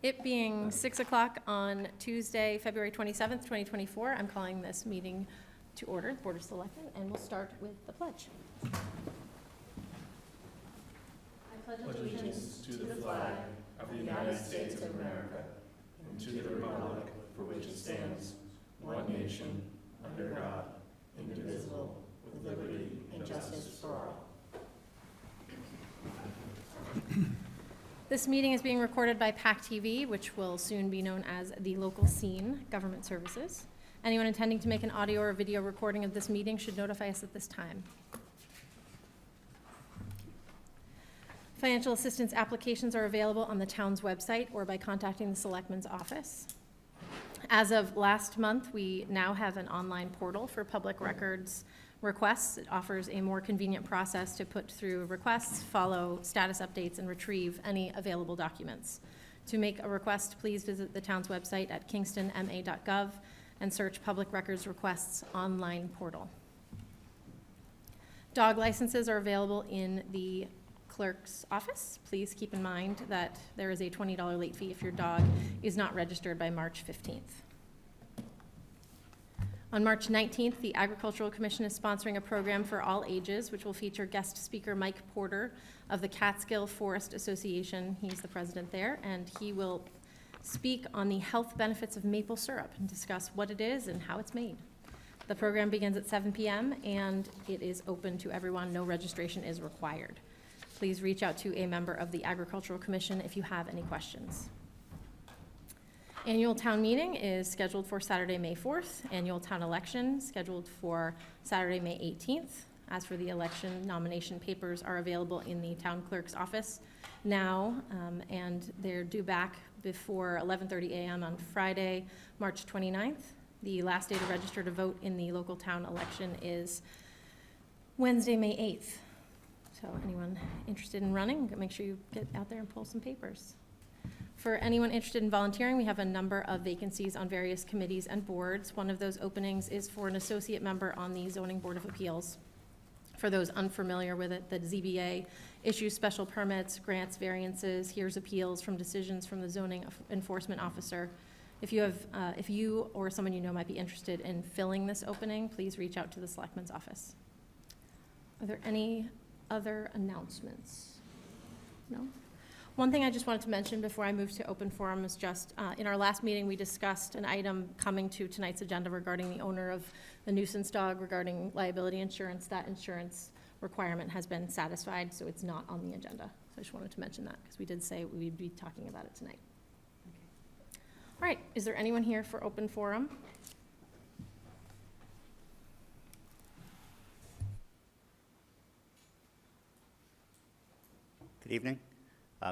It being 6 o'clock on Tuesday, February 27th, 2024, I'm calling this meeting to order, the Board of Selectmen, and we'll start with the pledge. I pledge allegiance to the flag of the United States of America and to the republic for which it stands, one nation, under God, indivisible, with liberty and justice for all. This meeting is being recorded by PAC TV, which will soon be known as the Local Scene Government Services. Anyone intending to make an audio or video recording of this meeting should notify us at this time. Financial assistance applications are available on the town's website or by contacting the Selectmen's office. As of last month, we now have an online portal for public records requests. It offers a more convenient process to put through requests, follow status updates, and retrieve any available documents. To make a request, please visit the town's website at kingstonma.gov and search Public Records Requests online portal. Dog licenses are available in the clerk's office. Please keep in mind that there is a $20 late fee if your dog is not registered by March 15th. On March 19th, the Agricultural Commission is sponsoring a program for all ages, which will feature guest speaker Mike Porter of the Catskill Forest Association. He's the president there, and he will speak on the health benefits of maple syrup and discuss what it is and how it's made. The program begins at 7 p.m. and it is open to everyone. No registration is required. Please reach out to a member of the Agricultural Commission if you have any questions. Annual town meeting is scheduled for Saturday, May 4th. Annual town election scheduled for Saturday, May 18th. As for the election, nomination papers are available in the town clerk's office now, and they're due back before 11:30 a.m. on Friday, March 29th. The last day to register to vote in the local town election is Wednesday, May 8th. So anyone interested in running, make sure you get out there and pull some papers. For anyone interested in volunteering, we have a number of vacancies on various committees and boards. One of those openings is for an associate member on the Zoning Board of Appeals. For those unfamiliar with it, the ZBA issues special permits, grants variances, hears appeals from decisions from the zoning enforcement officer. If you or someone you know might be interested in filling this opening, please reach out to the Selectmen's office. Are there any other announcements? No? One thing I just wanted to mention before I move to open forum is just, in our last meeting, we discussed an item coming to tonight's agenda regarding the owner of the nuisance dog regarding liability insurance. That insurance requirement has been satisfied, so it's not on the agenda. So I just wanted to mention that because we did say we'd be talking about it tonight. Okay. All right, is there anyone here for open forum? Good evening.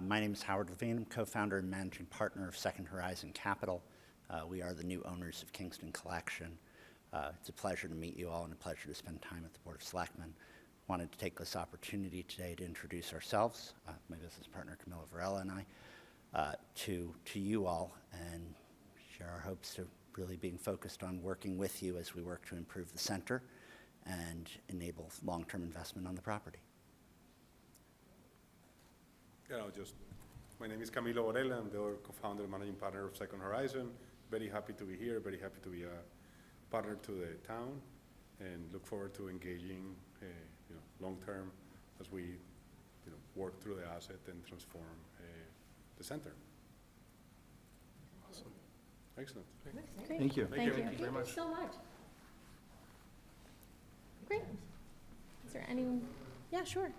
My name is Howard Levine. I'm co-founder and managing partner of Second Horizon Capital. We are the new owners of Kingston Collection. It's a pleasure to meet you all and a pleasure to spend time at the Board of Selectmen. Wanted to take this opportunity today to introduce ourselves, my business partner Camilla Varela and I, to you all and share our hopes to really being focused on working with you as we work to improve the center and enable long-term investment on the property. My name is Camilo Varela. I'm the co-founder and managing partner of Second Horizon. Very happy to be here, very happy to be a partner to the town, and look forward to engaging long-term as we work through the asset and transform the center. Awesome. Excellent. Great. Thank you. Thank you. Thank you very much. So much. Great. Is there anyone? Yeah, sure.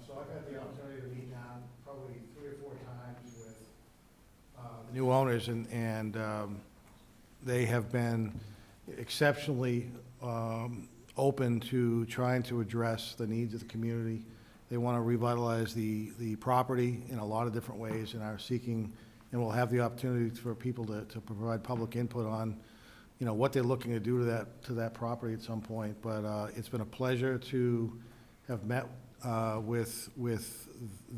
So I've had the opportunity to meet now probably 3 or 4 times with the new owners, and they have been exceptionally open to trying to address the needs of the community. They want to revitalize the property in a lot of different ways and are seeking, and we'll have the opportunity for people to provide public input on what they're looking to do to that property at some point. But it's been a pleasure to have met with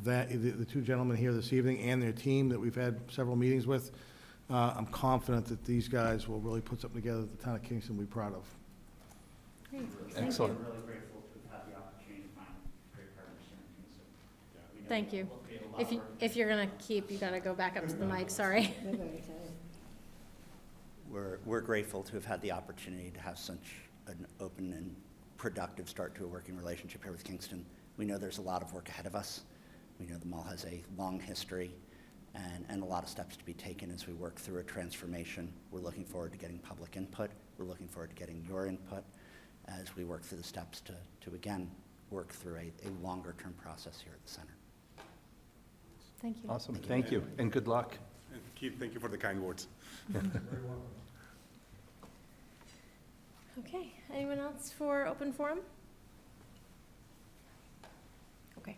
the 2 gentlemen here this evening and their team that we've had several meetings with. I'm confident that these guys will really put something together that the town of Kingston will be proud of. Great. Excellent. I'm really grateful to have had the opportunity to find great partners here in Kingston. Thank you. We'll be able If you're gonna keep, you gotta go back up to the mic, sorry. We're grateful to have had the opportunity to have such an open and productive start to a working relationship here with Kingston. We know there's a lot of work ahead of us. We know the mall has a long history and a lot of steps to be taken as we work through a transformation. We're looking forward to getting public input. We're looking forward to getting your input as we work through the steps to again, work through a longer-term process here at the center. Thank you. Awesome, thank you, and good luck. And Keith, thank you for the kind words. Okay, anyone else for open forum? Okay.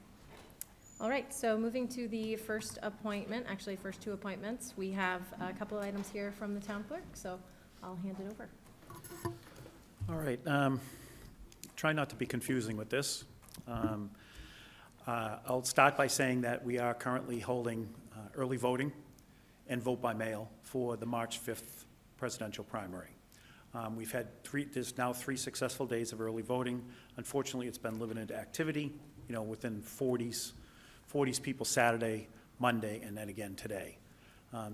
All right, so moving to the first appointment, actually first two appointments, we have a couple of items here from the town clerk, so I'll hand it over. All right, try not to be confusing with this. I'll start by saying that we are currently holding early voting and vote by mail for the March 5th presidential primary. We've had there's now 3 successful days of early voting. Unfortunately, it's been limited activity, within 40s people Saturday, Monday, and then again today.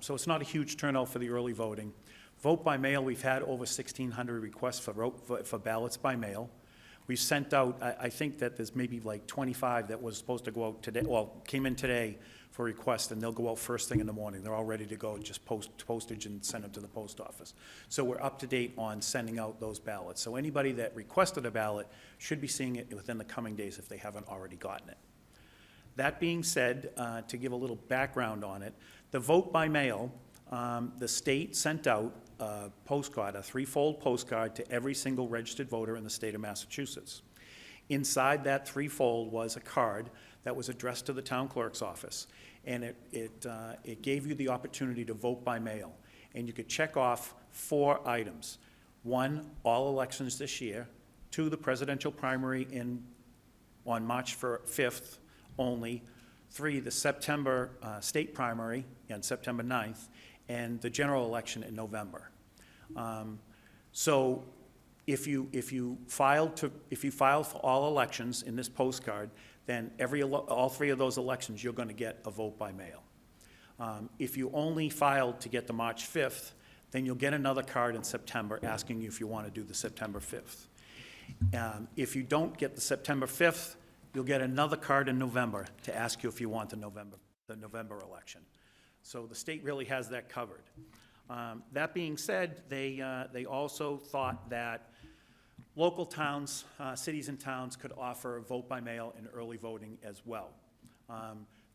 So it's not a huge turnout for the early voting. Vote by mail, we've had over 1,600 requests for ballots by mail. We've sent out, I think that there's maybe like 25 that was supposed to go out today, came in today for requests, and they'll go out first thing in the morning. They're all ready to go, just postage and send them to the post office. So we're up to date on sending out those ballots. So anybody that requested a ballot should be seeing it within the coming days if they haven't already gotten it. That being said, to give a little background on it, the vote by mail, the state sent out a postcard, a 3-fold postcard to every single registered voter in the state of Massachusetts. Inside that 3-fold was a card that was addressed to the town clerk's office, and it gave you the opportunity to vote by mail. And you could check off 4 items. 1, all elections this year. 2, the presidential primary on March 5th only. 3, the September state primary on September 9th, and the general election in November. So if you file for all elections in this postcard, then all 3 of those elections, you're going to get a vote by mail. If you only filed to get the March 5th, then you'll get another card in September asking you if you want to do the September 5th. If you don't get the September 5th, you'll get another card in November to ask you if you want the November election. So the state really has that covered. That being said, they also thought that local towns, cities and towns could offer vote by mail and early voting as well.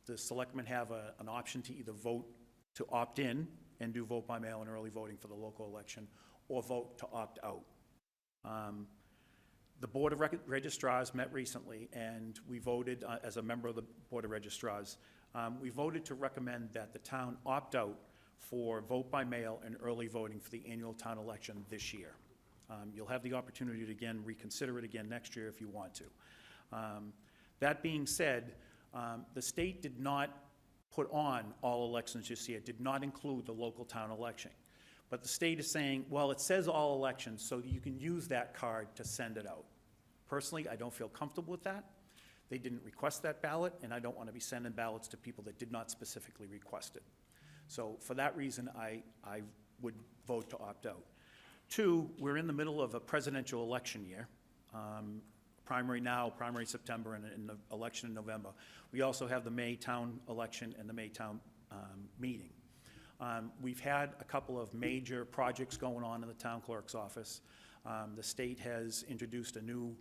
The selectmen have an option to either vote to opt in and do vote by mail and early voting for the local election, or vote to opt out. The Board of Registrars met recently, and we voted, as a member of the Board of Registrars, we voted to recommend that the town opt out for vote by mail and early voting for the annual town election this year. You'll have the opportunity to again reconsider it again next year if you want to. That being said, the state did not put on all elections this year, did not include the local town election. But the state is saying, well, it says all elections, so you can use that card to send it out. Personally, I don't feel comfortable with that. They didn't request that ballot, and I don't want to be sending ballots to people that did not specifically request it. So for that reason, I would vote to opt out. 2, we're in the middle of a presidential election year. Primary now, primary September, and the election in November. We also have the May town election and the May town meeting. We've had a couple of major projects going on in the town clerk's office. The state has introduced a new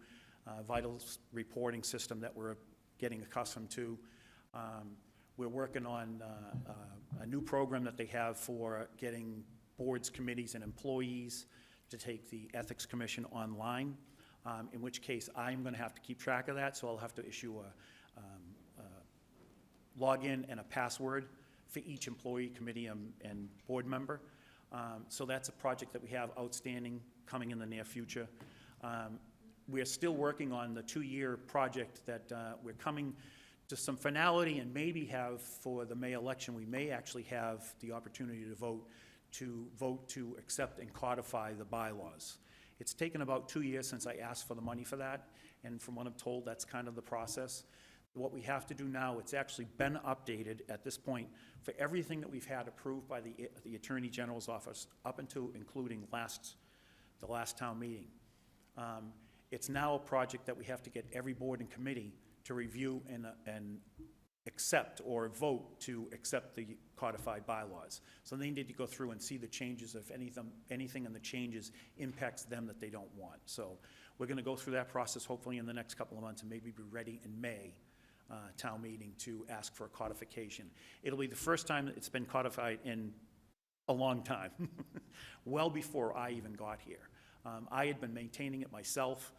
vital reporting system that we're getting accustomed to. We're working on a new program that they have for getting boards, committees, and employees to take the Ethics Commission online, in which case I'm going to have to keep track of that, so I'll have to issue a login and a password for each employee, committee, and board member. So that's a project that we have outstanding coming in the near future. We're still working on the 2-year project that we're coming to some finality, and maybe have for the May election, we may actually have the opportunity to vote to accept and codify the bylaws. It's taken about 2 years since I asked for the money for that, and from what I'm told, that's kind of the process. What we have to do now, it's actually been updated at this point for everything that we've had approved by the Attorney General's office up until including the last town meeting. It's now a project that we have to get every board and committee to review and accept or vote to accept the codified bylaws. So they need to go through and see the changes, if anything in the changes impacts them that they don't want. So we're going to go through that process hopefully in the next couple of months and maybe be ready in May town meeting to ask for a codification. It'll be the first time that it's been codified in a long time, well before I even got here. I had been maintaining it myself.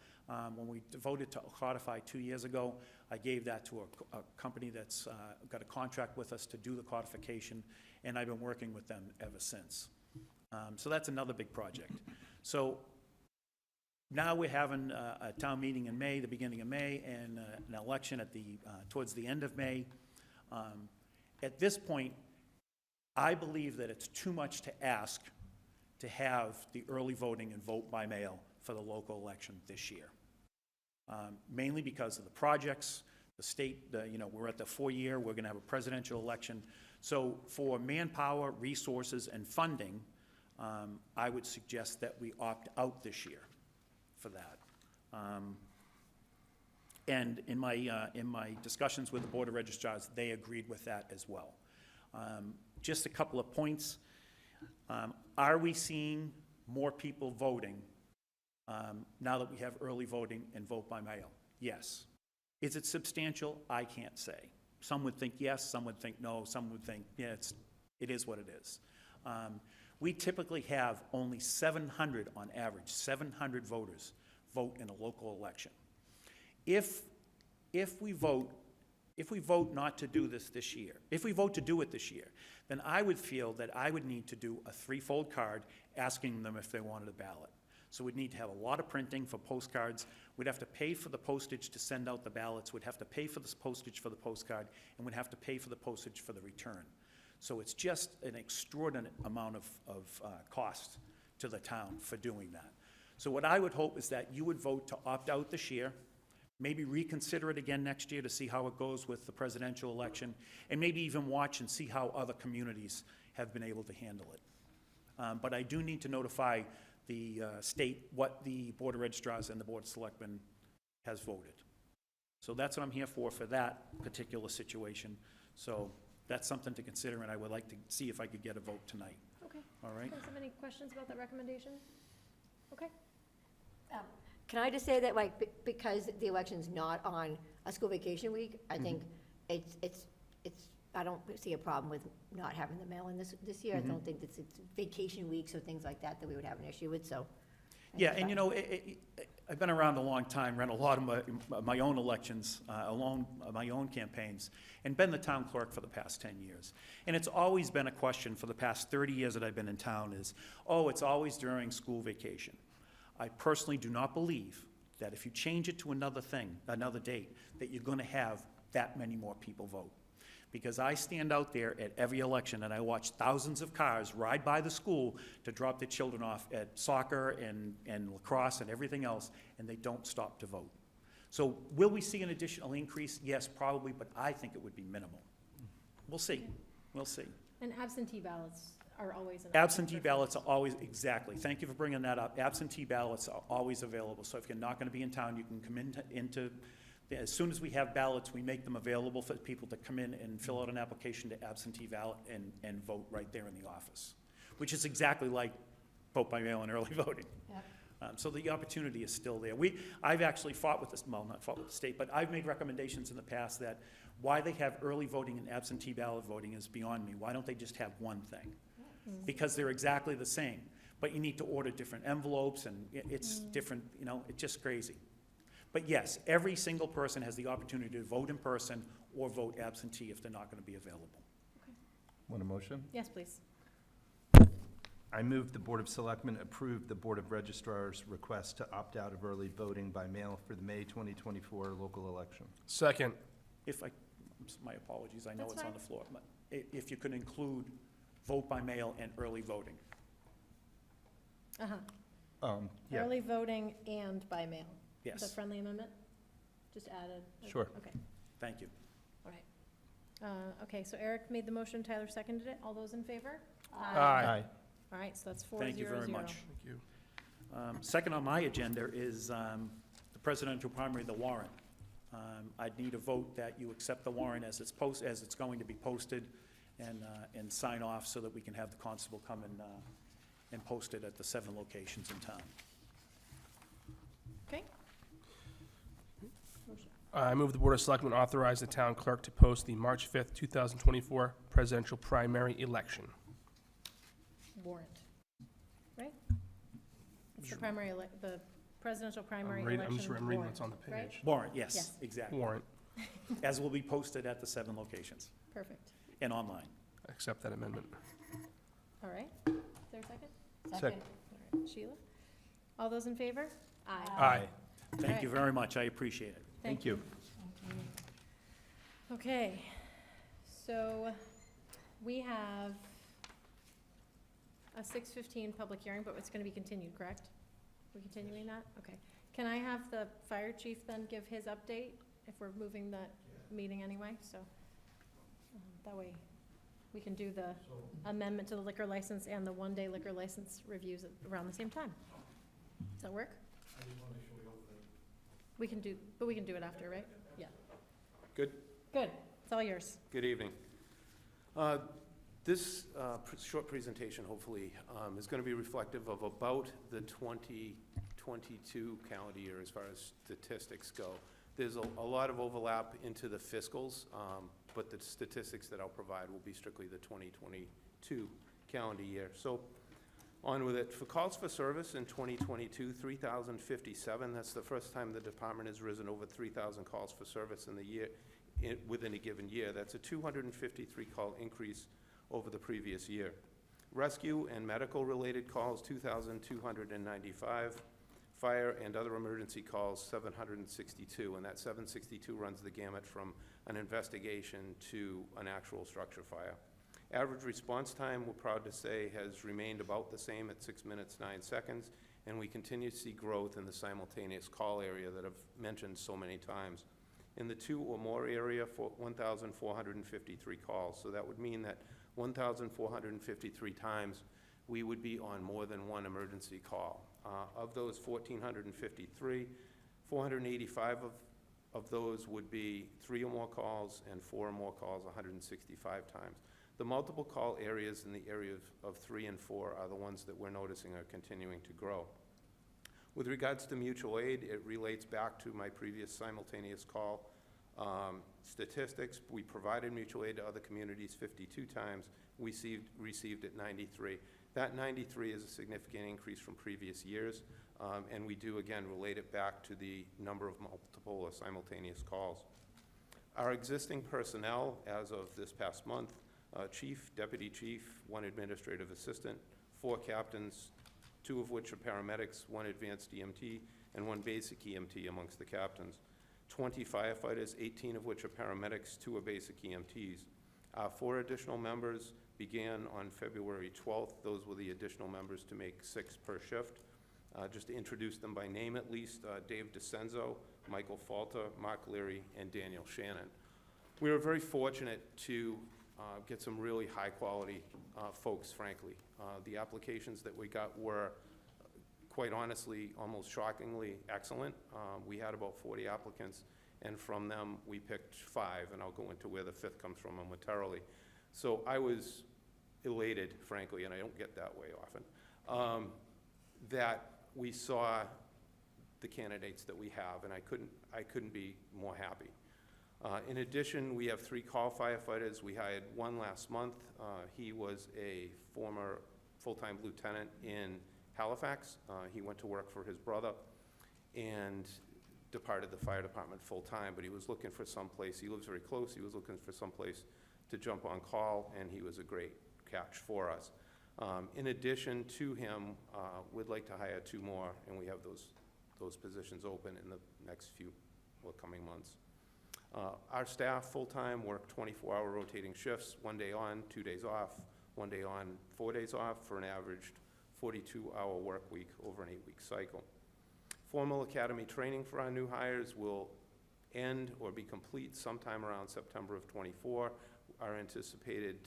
When we voted to codify 2 years ago, I gave that to a company that's got a contract with us to do the codification, and I've been working with them ever since. So that's another big project. So now we're having a town meeting in May, the beginning of May, and an election at towards the end of May. At this point, I believe that it's too much to ask to have the early voting and vote by mail for the local election this year. Mainly because of the projects, the state, we're at the 4-year, we're gonna have a presidential election. So for manpower, resources, and funding, I would suggest that we opt out this year for that. And in my discussions with the Board of Registrars, they agreed with that as well. Just a couple of points. Are we seeing more people voting now that we have early voting and vote by mail? Yes. Is it substantial? I can't say. Some would think yes, some would think no, some would think, yeah, it is what it is. We typically have only 700 on average, 700 voters vote in a local election. If we vote not to do this year, if we vote to do it this year, then I would feel that I would need to do a 3-fold card asking them if they wanted a ballot. So we'd need to have a lot of printing for postcards. We'd have to pay for the postage to send out the ballots. We'd have to pay for the postage for the postcard, and we'd have to pay for the postage for the return. So it's just an extraordinary amount of cost to the town for doing that. So what I would hope is that you would vote to opt out this year, maybe reconsider it again next year to see how it goes with the presidential election, and maybe even watch and see how other communities have been able to handle it. But I do need to notify the state what the Board of Registrars and the Board of Selectmen has voted. So that's what I'm here for that particular situation. So that's something to consider, and I would like to see if I could get a vote tonight. Okay. All right? Does have any questions about that recommendation? Okay. Can I just say that, like, because the election's not on a school vacation week, I think it's, I don't see a problem with not having the mail-in this year. I don't think it's vacation weeks or things like that we would have an issue with, so. Yeah, and I've been around a long time, ran a lot of my own elections, my own campaigns, and been the town clerk for the past 10 years. And it's always been a question for the past 30 years that I've been in town is, oh, it's always during school vacation. I personally do not believe that if you change it to another date, that you're going to have that many more people vote. Because I stand out there at every election and I watch thousands of cars ride by the school to drop their children off at soccer and lacrosse and everything else, and they don't stop to vote. So will we see an additional increase? Yes, probably, but I think it would be minimal. We'll see. We'll see. And absentee ballots are always an option. Absentee ballots are always, exactly. Thank you for bringing that up. Absentee ballots are always available. So if you're not going to be in town, you can come into as soon as we have ballots, we make them available for people to come in and fill out an application to absentee ballot and vote right there in the office, which is exactly like vote by mail and early voting. Yep. So the opportunity is still there. I've actually fought with this, well, not fought with the state, but I've made recommendations in the past that why they have early voting and absentee ballot voting is beyond me. Why don't they just have one thing? Because they're exactly the same, but you need to order different envelopes and it's different, it's just crazy. But yes, every single person has the opportunity to vote in person or vote absentee if they're not going to be available. Want a motion? Yes, please. I move the Board of Selectmen approve the Board of Registrars' request to opt out of early voting by mail for the May 2024 local election. Second. My apologies, I know That's it's on fine. the floor, but if you could include vote by mail and early voting. Yeah, Early voting and by mail. Yes. Is that a friendly amendment? Just added? Sure. Okay. Thank you. All right. Okay, so Eric made the motion, Tyler seconded it. All those in favor? Aye. All right, so that's 4-0-0. Thank you very much. Thank you. Second on my agenda is the presidential primary, the warrant. I'd need a vote that you accept the warrant as it's going to be posted, and sign off so that we can have the constable come and post it at the 7 locations in town. Okay, I move the Board of Selectmen authorize the town clerk to post the March 5th, 2024 presidential primary election. warrant, right? It's the primary, the presidential primary I'm election reading warrant, what's on the right? page. Warrant, yes, Yes. exactly. Warrant. As will be posted at the 7 locations Perfect. and online. Accept that amendment. All right. Is there a second? Second. All right. Sheila? All those in favor? Aye. Thank you very much, I appreciate it. Thank you. Okay, so we have a 6:15 public hearing, but it's going to be continued, correct? We're continuing that? Okay. Can I have the fire chief then give his update if we're moving the meeting anyway? So that way we can do the amendment to the liquor license and the one-day liquor license reviews around the same time. Does that work? I just want to make sure we open it. We can do it after, right? Yeah. Good. Good. It's all yours. Good evening. This short presentation, hopefully, is going to be reflective of about the 2022 calendar year as far as statistics go. There's a lot of overlap into the fiscals, but the statistics that I'll provide will be strictly the 2022 calendar year. So on with it. For calls for service in 2022, 3,057. That's the first time the department has risen over 3,000 calls for service in the year, within a given year. That's a 253 call increase over the previous year. Rescue and medical-related calls, 2,295. Fire and other emergency calls, 762, and that 762 runs the gamut from an investigation to an actual structure fire. Average response time, we're proud to say, has remained about the same at 6 minutes, 9 seconds, and we continue to see growth in the simultaneous call area that I've mentioned so many times. In the 2 or more area, 1,453 calls, so that would mean that 1,453 times we would be on more than one emergency call. Of those 1,453, 485 of those would be 3 or more calls, and 4 or more calls 165 times. The multiple call areas in the area of 3 and 4 are the ones that we're noticing are continuing to grow. With regards to mutual aid, it relates back to my previous simultaneous call statistics. We provided mutual aid to other communities 52 times. We received it 93. That 93 is a significant increase from previous years, and we do, again, relate it back to the number of multiple or simultaneous calls. Our existing personnel, as of this past month, chief, deputy chief, 1 administrative assistant, 4 captains, 2 of which are paramedics, 1 advanced EMT, and 1 basic EMT amongst the captains. 20 firefighters, 18 of which are paramedics, 2 are basic EMTs. 4 additional members began on February 12th. Those were the additional members to make 6 per shift. Just to introduce them by name at least, Dave DeCenzo, Michael Falter, Mark Leary, and Daniel Shannon. We were very fortunate to get some really high-quality folks, frankly. The applications that we got were, quite honestly, almost shockingly excellent. We had about 40 applicants, and from them we picked 5, and I'll go into where the 5th comes from momentarily. So I was elated, frankly, and I don't get that way often, that we saw the candidates that we have, and I couldn't be more happy. In addition, we have 3 call firefighters. We hired 1 last month. He was a former full-time lieutenant in Halifax. He went to work for his brother and departed the fire department full-time, but he was looking for someplace. He lives very close. He was looking for someplace to jump on call, and he was a great catch for us. In addition to him, we'd like to hire 2 more, and we have those positions open in the next few coming months. Our staff full-time work 24-hour rotating shifts, 1 day on, 2 days off, 1 day on, 4 days off, for an averaged 42-hour work week over an 8-week cycle. Formal academy training for our new hires will end or be complete sometime around September of '24. Our anticipated,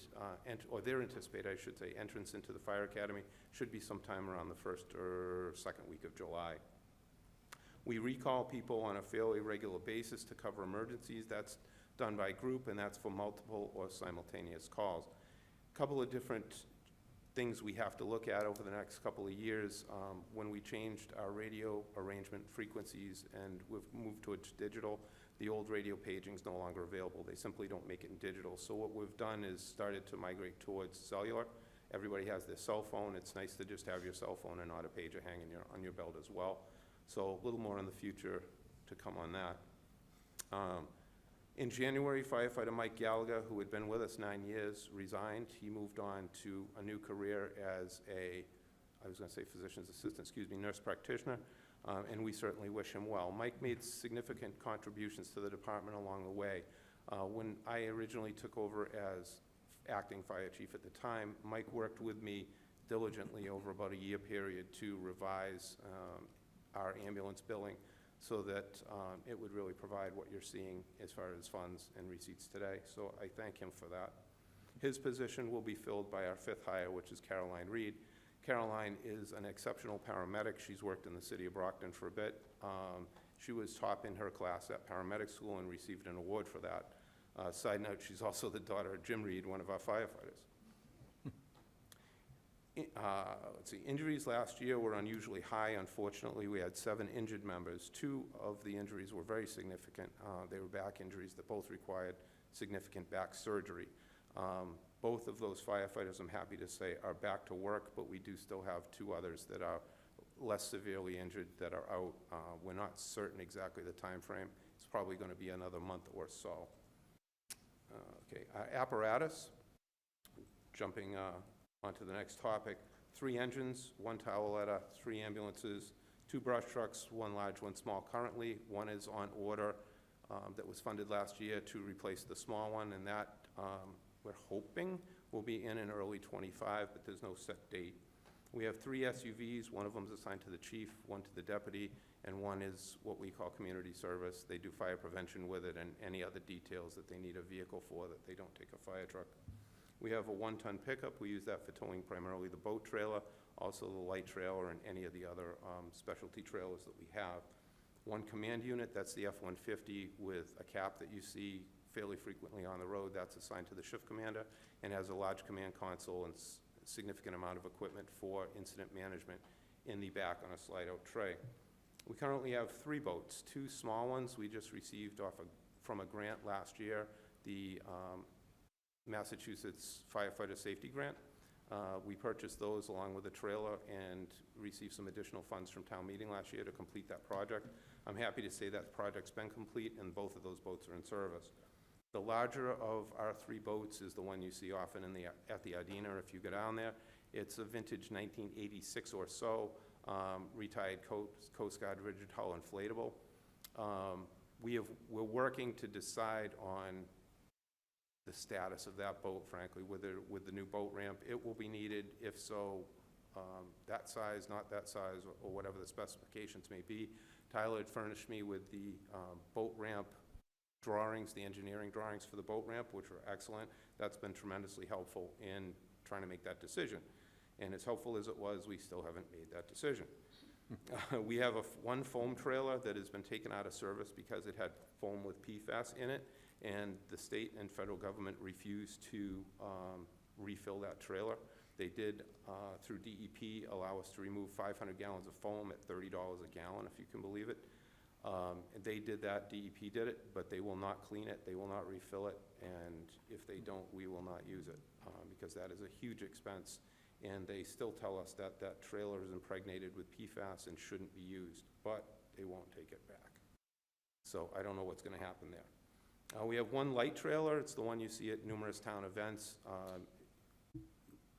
their anticipated, I should say, entrance into the fire academy should be sometime around the first or second week of July. We recall people on a fairly regular basis to cover emergencies. That's done by group, and that's for multiple or simultaneous calls. A couple of different things we have to look at over the next couple of years. When we changed our radio arrangement frequencies and we've moved towards digital, the old radio paging is no longer available. They simply don't make it in digital. So what we've done is started to migrate towards cellular. Everybody has their cell phone. It's nice to just have your cell phone and not a pager hanging on your belt as well. So a little more in the future to come on that. In January, firefighter Mike Gallagher, who had been with us 9 years, resigned. He moved on to a new career as physician's assistant, nurse practitioner, and we certainly wish him well. Mike made significant contributions to the department along the way. When I originally took over as acting fire chief at the time, Mike worked with me diligently over about a year period to revise our ambulance billing so that it would really provide what you're seeing as far as funds and receipts today. So I thank him for that. His position will be filled by our fifth hire, which is Caroline Reed. Caroline is an exceptional paramedic. She's worked in the city of Brockton for a bit. She was top in her class at paramedic school and received an award for that. Side note, she's also the daughter of Jim Reed, one of our firefighters. Let's see, injuries last year were unusually high. Unfortunately, we had 7 injured members. 2 of the injuries were very significant. They were back injuries that both required significant back surgery. Both of those firefighters, I'm happy to say, are back to work, but we do still have 2 others that are less severely injured that are out. We're not certain exactly the time frame. It's probably going to be another month or so. Okay, apparatus, jumping onto the next topic. 3 engines, 1 toweletta, 3 ambulances, 2 brush trucks, 1 large, 1 small currently. 1 is on order that was funded last year to replace the small one, and that we're hoping will be in early '25, but there's no set date. We have 3 SUVs. 1 of them is assigned to the chief, 1 to the deputy, and 1 is what we call community service. They do fire prevention with it and any other details that they need a vehicle for that they don't take a fire truck. We have a 1-ton pickup. We use that for towing primarily the boat trailer, also the light trailer and any of the other specialty trailers that we have. 1 command unit, that's the F-150 with a cap that you see fairly frequently on the road. That's assigned to the shift commander and has a large command console and significant amount of equipment for incident management in the back on a slide-out tray. We currently have 3 boats, 2 small ones we just received from a grant last year, the Massachusetts Firefighter Safety Grant. We purchased those along with a trailer and received some additional funds from town meeting last year to complete that project. I'm happy to say that project's been complete and both of those boats are in service. The larger of our 3 boats is the one you see often at the Ardina if you go down there. It's a vintage 1986 or so, retired Coast Guard rigid hull inflatable. We're working to decide on the status of that boat, frankly, with the new boat ramp. It will be needed. If so, that size, not that size, or whatever the specifications may be. Tyler had furnished me with the boat ramp drawings, the engineering drawings for the boat ramp, which were excellent. That's been tremendously helpful in trying to make that decision. And as helpful as it was, we still haven't made that decision. We have 1 foam trailer that has been taken out of service because it had foam with PFAS in it, and the state and federal government refused to refill that trailer. They did, through DEP, allow us to remove 500 gallons of foam at $30 a gallon, if you can believe it. And they did that, DEP did it, but they will not clean it, they will not refill it, and if they don't, we will not use it, because that is a huge expense. And they still tell us that that trailer is impregnated with PFAS and shouldn't be used, but they won't take it back. So I don't know what's going to happen there. We have 1 light trailer. It's the one you see at numerous town events.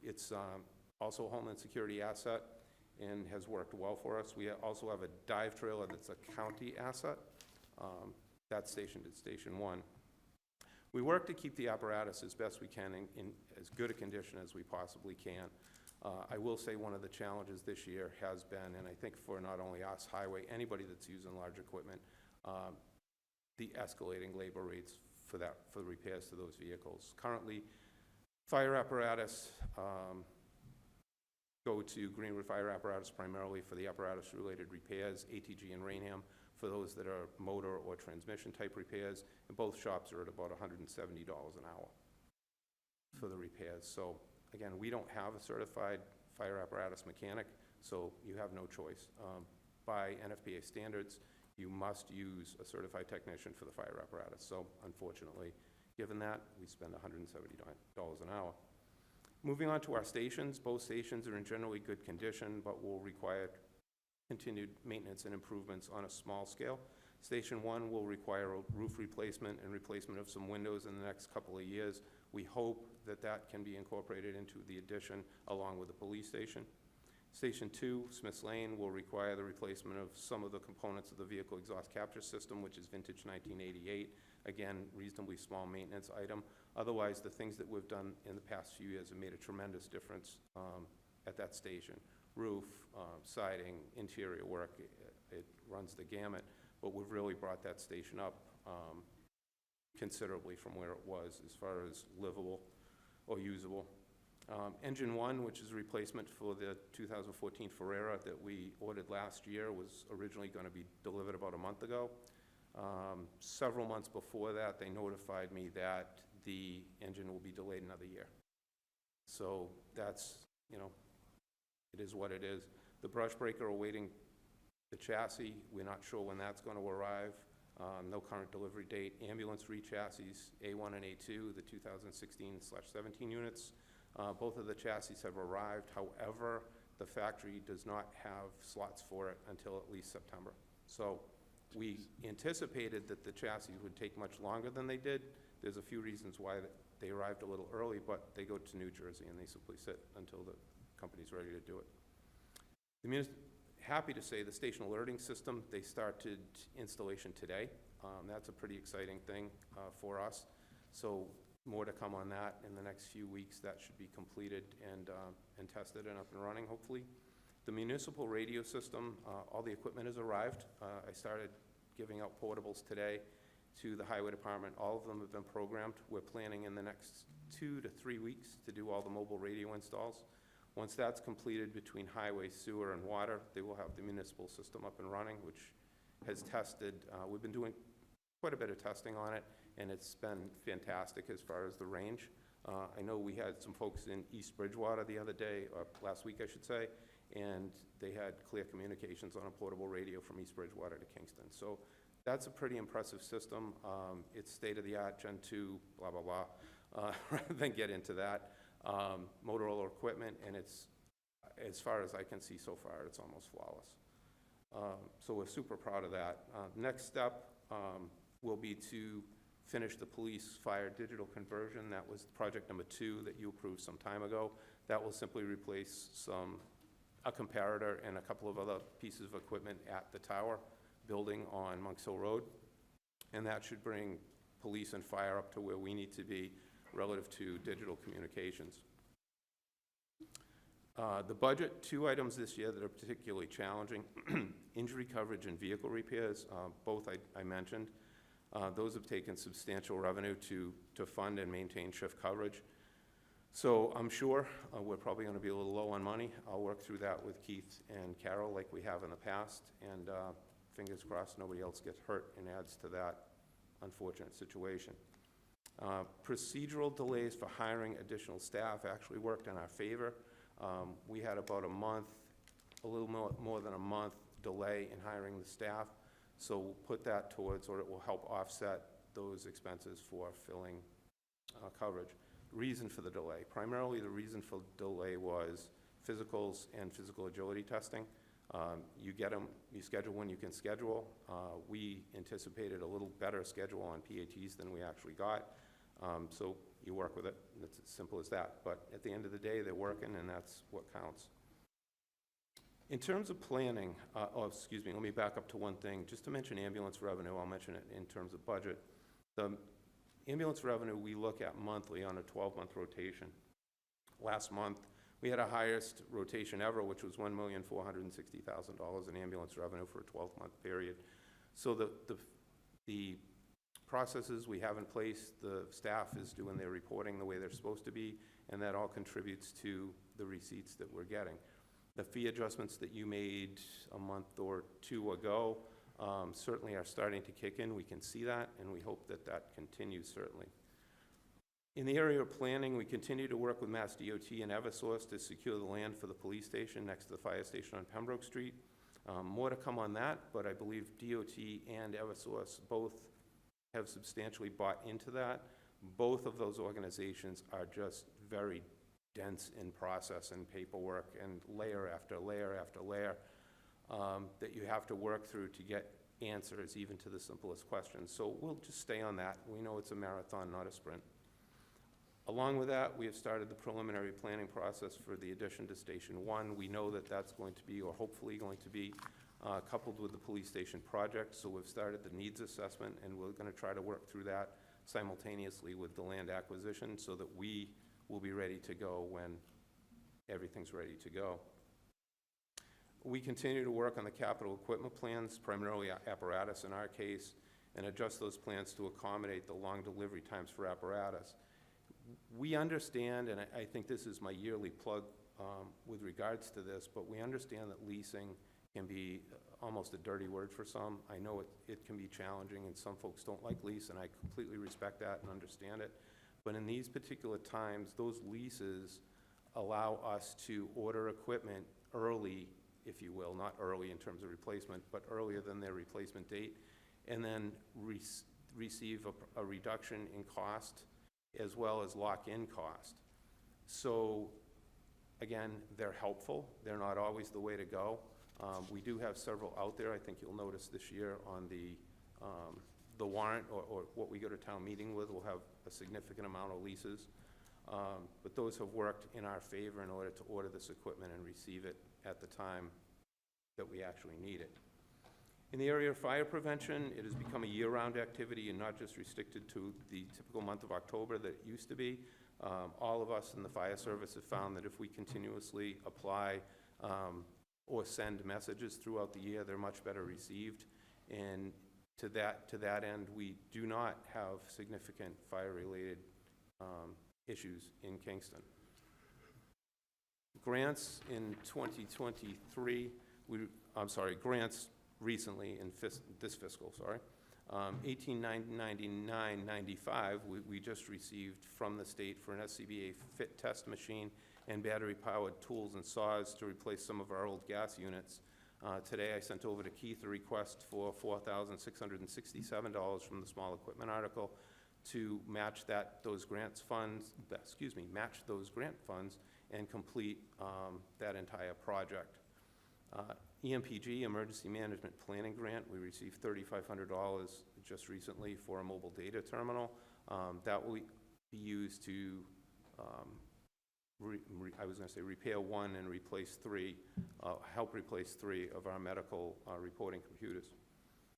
It's also a Homeland Security asset and has worked well for us. We also have a dive trailer that's a county asset. That's stationed at Station 1. We work to keep the apparatus as best we can in as good a condition as we possibly can. I will say one of the challenges this year has been, and I think for not only us, highway, anybody that's using large equipment, the escalating labor rates for the repairs to those vehicles. Currently, fire apparatus go to Greenwood Fire Apparatus primarily for the apparatus-related repairs, ATG and Rainham for those that are motor or transmission-type repairs, and both shops are at about $170 an hour for the repairs. So, again, we don't have a certified fire apparatus mechanic, so you have no choice. By NFPA standards, you must use a certified technician for the fire apparatus. So, unfortunately, given that, we spend $170 an hour. Moving on to our stations, both stations are in generally good condition, but will require continued maintenance and improvements on a small scale. Station 1 will require a roof replacement and replacement of some windows in the next couple of years. We hope that that can be incorporated into the addition along with the police station. Station 2, Smith's Lane, will require the replacement of some of the components of the vehicle exhaust capture system, which is vintage 1988. Again, reasonably small maintenance item. Otherwise, the things that we've done in the past few years have made a tremendous difference at that station. Roof, siding, interior work, it runs the gamut, but we've really brought that station up considerably from where it was as far as livable or usable. Engine 1, which is a replacement for the 2014 Ferrera that we ordered last year, was originally going to be delivered about a month ago. Several months before that, they notified me that the engine will be delayed another year. So that's, you know, it is what it is. The brush breaker awaiting the chassis. We're not sure when that's going to arrive. No current delivery date. Ambulance re-chassis, A1 and A2, the 2016/17 units. Both of the chassis have arrived. However, the factory does not have slots for it until at least September. So we anticipated that the chassis would take much longer than they did. There's a few reasons why they arrived a little early, but they go to New Jersey and they simply sit until the company's ready to do it. Happy to say the station alerting system, they started installation today. That's a pretty exciting thing for us. So more to come on that in the next few weeks. That should be completed and tested and up and running, hopefully. The municipal radio system, all the equipment has arrived. I started giving out portables today to the highway department. All of them have been programmed. We're planning in the next 2 to 3 weeks to do all the mobile radio installs. Once that's completed between highway, sewer, and water, they will have the municipal system up and running, which has tested. We've been doing quite a bit of testing on it, and it's been fantastic as far as the range. I know we had some folks in East Bridgewater the other day, or last week I should say, and they had clear communications on a portable radio from East Bridgewater to Kingston. So that's a pretty impressive system. It's state-of-the-art, Gen 2, blah, blah, blah, rather than get into that. Motorola equipment, and it's, as far as I can see so far, it's almost flawless. So we're super proud of that. Next step will be to finish the police fire digital conversion. That was project number 2 that you approved some time ago. That will simply replace a comparator and a couple of other pieces of equipment at the tower building on Monks Hill Road. And that should bring police and fire up to where we need to be relative to digital communications. The budget, 2 items this year that are particularly challenging. Injury coverage and vehicle repairs, both I mentioned. Those have taken substantial revenue to fund and maintain shift coverage. So I'm sure we're probably going to be a little low on money. I'll work through that with Keith and Carol like we have in the past, and fingers crossed nobody else gets hurt and adds to that unfortunate situation. Procedural delays for hiring additional staff actually worked in our favor. We had about a month, a little more than a month delay in hiring the staff. So we'll put that towards, or it will help offset those expenses for filling coverage. Reason for the delay. Primarily the reason for the delay was physicals and physical agility testing. You get them, you schedule when you can schedule. We anticipated a little better schedule on PATs than we actually got. So you work with it, and it's as simple as that. But at the end of the day, they're working, and that's what counts. In terms of planning, excuse me, let me back up to one thing. Just to mention ambulance revenue, I'll mention it in terms of budget. The ambulance revenue we look at monthly on a 12-month rotation. Last month, we had our highest rotation ever, which was $1,460,000 in ambulance revenue for a 12-month period. So the processes we have in place, the staff is doing their reporting the way they're supposed to be, and that all contributes to the receipts that we're getting. The fee adjustments that you made a month or two ago certainly are starting to kick in. We can see that, and we hope that that continues, certainly. In the area of planning, we continue to work with Mass DOT and Eversource to secure the land for the police station next to the fire station on Pembroke Street. More to come on that, but I believe DOT and Eversource both have substantially bought into that. Both of those organizations are just very dense in process and paperwork and layer after layer after layer that you have to work through to get answers even to the simplest questions. So we'll just stay on that. We know it's a marathon, not a sprint. Along with that, we have started the preliminary planning process for the addition to Station 1. We know that that's going to be, or hopefully going to be, coupled with the police station project. So we've started the needs assessment, and we're going to try to work through that simultaneously with the land acquisition so that we will be ready to go when everything's ready to go. We continue to work on the capital equipment plans, primarily apparatus in our case, and adjust those plans to accommodate the long delivery times for apparatus. We understand, and I think this is my yearly plug with regards to this, but we understand that leasing can be almost a dirty word for some. I know it can be challenging, and some folks don't like lease, and I completely respect that and understand it. But in these particular times, those leases allow us to order equipment early, if you will, not early in terms of replacement, but earlier than their replacement date, and then receive a reduction in cost as well as lock-in cost. So again, they're helpful. They're not always the way to go. We do have several out there. I think you'll notice this year on the warrant or what we go to town meeting with, we'll have a significant amount of leases. But those have worked in our favor in order to order this equipment and receive it at the time that we actually need it. In the area of fire prevention, it has become a year-round activity and not just restricted to the typical month of October that it used to be. All of us in the fire service have found that if we continuously apply or send messages throughout the year, they're much better received. And to that end, we do not have significant fire-related issues in Kingston. Grants in 2023, grants recently in this fiscal, 1899.95 we just received from the state for an SCBA fit test machine and battery-powered tools and saws to replace some of our old gas units. Today I sent over to Keith a request for $4,667 from the small equipment article to match those grant funds and complete that entire project. EMPG, Emergency Management Planning Grant, we received $3,500 just recently for a mobile data terminal. That will be used to, repair one and replace three, help replace three of our medical reporting computers.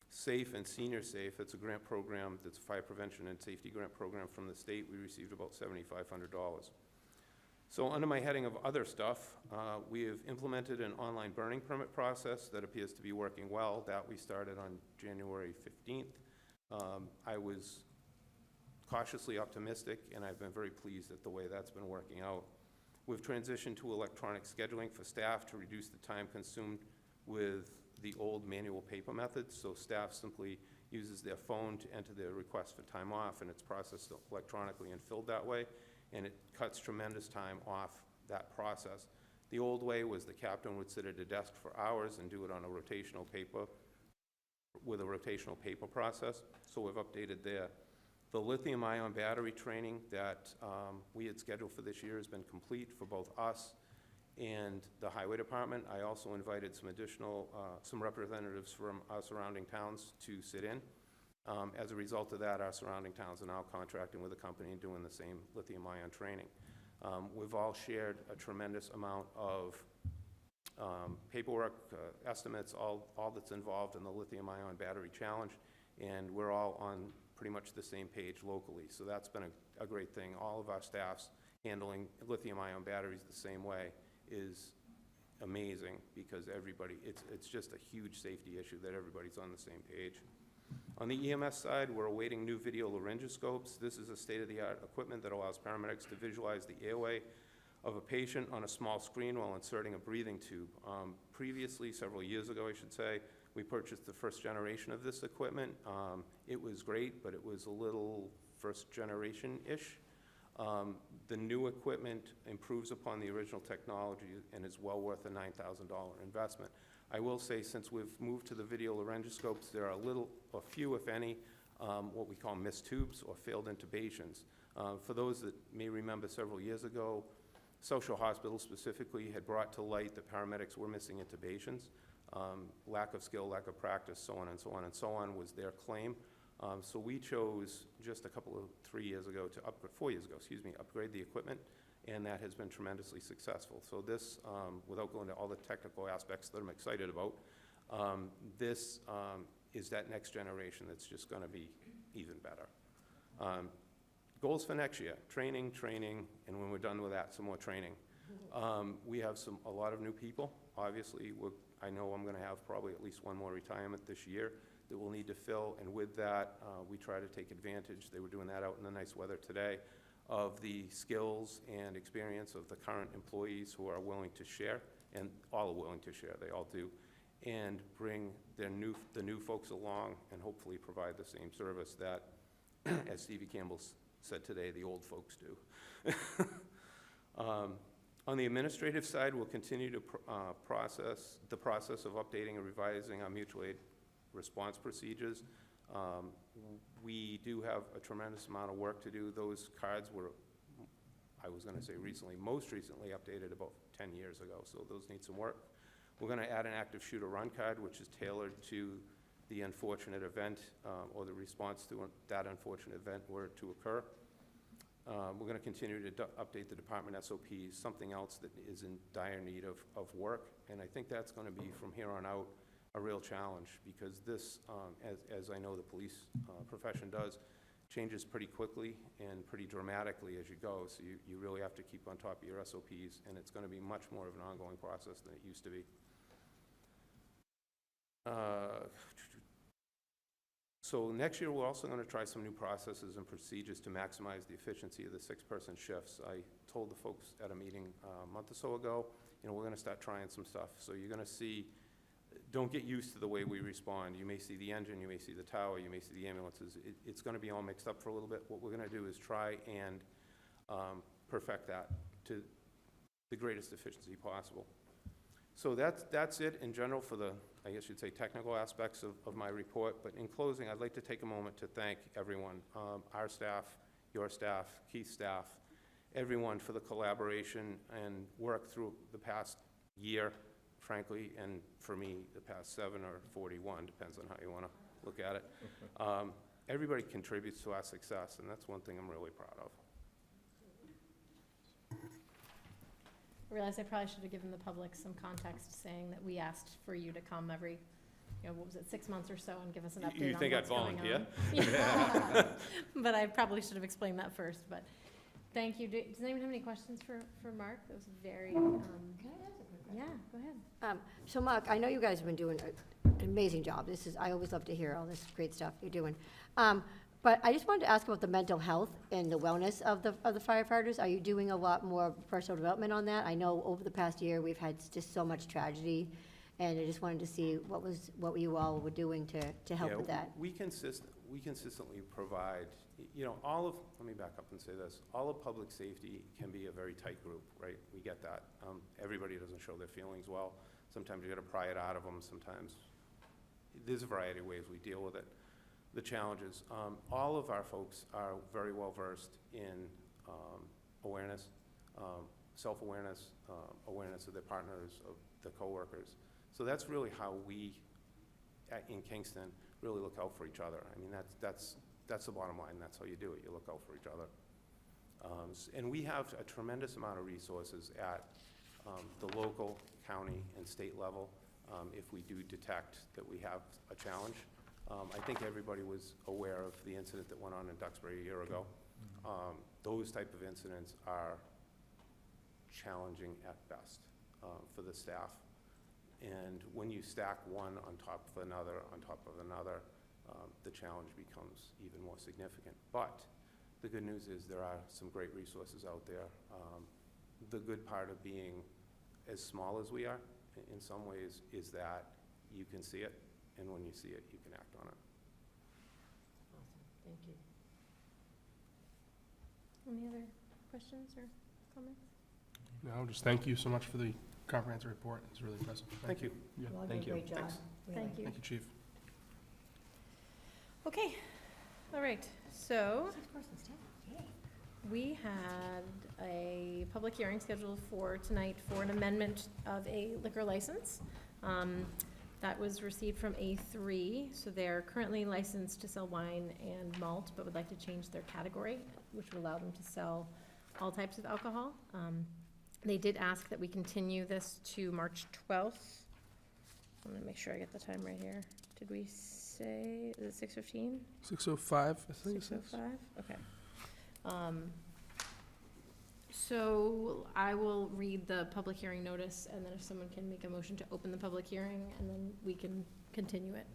SAFE and Senior SAFE, it's a grant program that's a fire prevention and safety grant program from the state. We received about $7,500. So under my heading of other stuff, we have implemented an online burning permit process that appears to be working well. That we started on January 15th. I was cautiously optimistic, and I've been very pleased at the way that's been working out. We've transitioned to electronic scheduling for staff to reduce the time consumed with the old manual paper methods. So staff simply uses their phone to enter their request for time off, and it's processed electronically and filled that way. And it cuts tremendous time off that process. The old way was the captain would sit at a desk for hours and do it on a rotational paper, with a rotational paper process, so we've updated there. The lithium-ion battery training that we had scheduled for this year has been complete for both us and the highway department. I also invited some representatives from our surrounding towns to sit in. As a result of that, our surrounding towns are now contracting with the company and doing the same lithium-ion training. We've all shared a tremendous amount of paperwork, estimates, all that's involved in the lithium-ion battery challenge, and we're all on pretty much the same page locally. So that's been a great thing. All of our staffs handling lithium-ion batteries the same way is amazing, because it's just a huge safety issue that everybody's on the same page. On the EMS side, we're awaiting new video laryngoscopes. This is a state-of-the-art equipment that allows paramedics to visualize the airway of a patient on a small screen while inserting a breathing tube. Previously, several years ago, I should say, we purchased the first generation of this equipment. It was great, but it was a little first generation-ish. The new equipment improves upon the original technology and is well worth a $9,000 investment. I will say, since we've moved to the video laryngoscopes, there are a few, if any, what we call missed tubes or failed intubations. For those that may remember, several years ago, social hospitals specifically had brought to light that paramedics were missing intubations. Lack of skill, lack of practice, so on and so on and so on was their claim. So we chose just 3 years ago to 4 years ago, upgrade the equipment, and that has been tremendously successful. So this, without going into all the technical aspects that I'm excited about, this is that next generation that's just going to be even better. Goals for next year: training, and when we're done with that, some more training. We have a lot of new people. Obviously, I know I'm going to have probably at least one more retirement this year that we'll need to fill, and with that, we try to take advantage, they were doing that out in the nice weather today, of the skills and experience of the current employees who are willing to share, and all are willing to share, they all do, and bring the new folks along and hopefully provide the same service that, as Stevie Campbell said today, the old folks do. On the administrative side, we'll continue to process of updating and revising our mutual aid response procedures. We do have a tremendous amount of work to do. Those cards were, I was going to say most recently updated about 10 years ago, so those need some work. We're going to add an active shooter run card, which is tailored to the unfortunate event or the response to that unfortunate event were to occur. We're going to continue to update the department SOPs, something else that is in dire need of work, and I think that's going to be, from here on out, a real challenge, because this, as I know the police profession does, changes pretty quickly and pretty dramatically as you go, so you really have to keep on top of your SOPs, and it's going to be much more of an ongoing process than it used to be. So next year, we're also going to try some new processes and procedures to maximize the efficiency of the 6-person shifts. I told the folks at a meeting a month or so ago, we're going to start trying some stuff. So you're going to see, don't get used to the way we respond. You may see the engine, you may see the tower, you may see the ambulances. It's going to be all mixed up for a little bit. What we're going to do is try and perfect that to the greatest efficiency possible. So that's it in general for the, I guess you'd say, technical aspects of my report. But in closing, I'd like to take a moment to thank everyone, our staff, your staff, Keith's staff, everyone for the collaboration and work through the past year, frankly, and for me, the past 7 or 41, depends on how you want to look at it. Everybody contributes to our success, and that's one thing I'm really proud of. I realize I probably should have given the public some context, saying that we asked for you to come every, what was it, 6 months or so, and give us an update on You think I'd what's going volunteer? on. Yeah. But I probably should have explained that first, but thank you. Does anyone have any questions for Mark? That was very, Can I ask a quick question? yeah, go ahead. So Mark, I know you guys have been doing an amazing job. I always love to hear all this great stuff you're doing. But I just wanted to ask about the mental health and the wellness of the firefighters. Are you doing a lot more personal development on that? I know over the past year, we've had just so much tragedy, and I just wanted to see what you all were doing to help with that. We consistently provide, let me back up and say this, all of public safety can be a very tight group, right? We get that. Everybody doesn't show their feelings well. Sometimes you got to pry it out of them. Sometimes there's a variety of ways we deal with it. The challenges. All of our folks are very well versed in awareness, self-awareness, awareness of their partners, of the coworkers. So that's really how we, in Kingston, really look out for each other. I mean, that's the bottom line. That's how you do it. You look out for each other. And we have a tremendous amount of resources at the local, county, and state level if we do detect that we have a challenge. I think everybody was aware of the incident that went on in Duxbury a year ago. Those type of incidents are challenging at best for the staff. And when you stack one on top of another, the challenge becomes even more significant. But the good news is there are some great resources out there. The good part of being as small as we are, in some ways, is that you can see it, and when you see it, you can act on it. Thank you. Any other questions or comments? No, just thank you so much for the comprehensive report. It's really impressive. Thank you. Yeah, You all thank did a you. great job. Thanks. really. Thank you. Thank you, Chief. Okay, all right, so 6 persons, 10. Yay. we had a public hearing scheduled for tonight for an amendment of a liquor license. That was received from A3, so they're currently licensed to sell wine and malt, but would like to change their category, which would allow them to sell all types of alcohol. They did ask that we continue this to March 12th. I'm gonna make sure I get the time right here. Did we say, is it 6:15? 6:05, I think it says. 6:05, okay. So I will read the public hearing notice, and then if someone can make a motion to open the public hearing, and then we can continue it.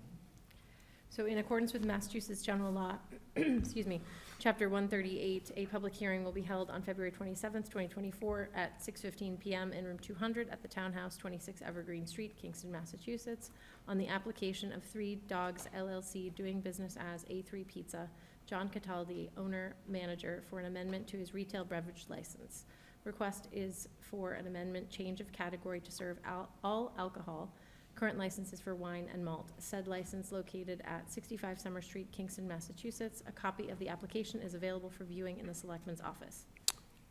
So in accordance with Massachusetts General Law, excuse me, Chapter 138, a public hearing will be held on February 27th, 2024, at 6:15 PM in room 200 at the Townhouse, 26 Evergreen Street, Kingston, Massachusetts, on the application of Three Dogs LLC, doing business as A3 Pizza, John Cataldi, owner, manager, for an amendment to his retail beverage license. Request is for an amendment, change of category to serve all alcohol. Current license is for wine and malt. Said license located at 65 Summer Street, Kingston, Massachusetts. A copy of the application is available for viewing in the Selectmen's office.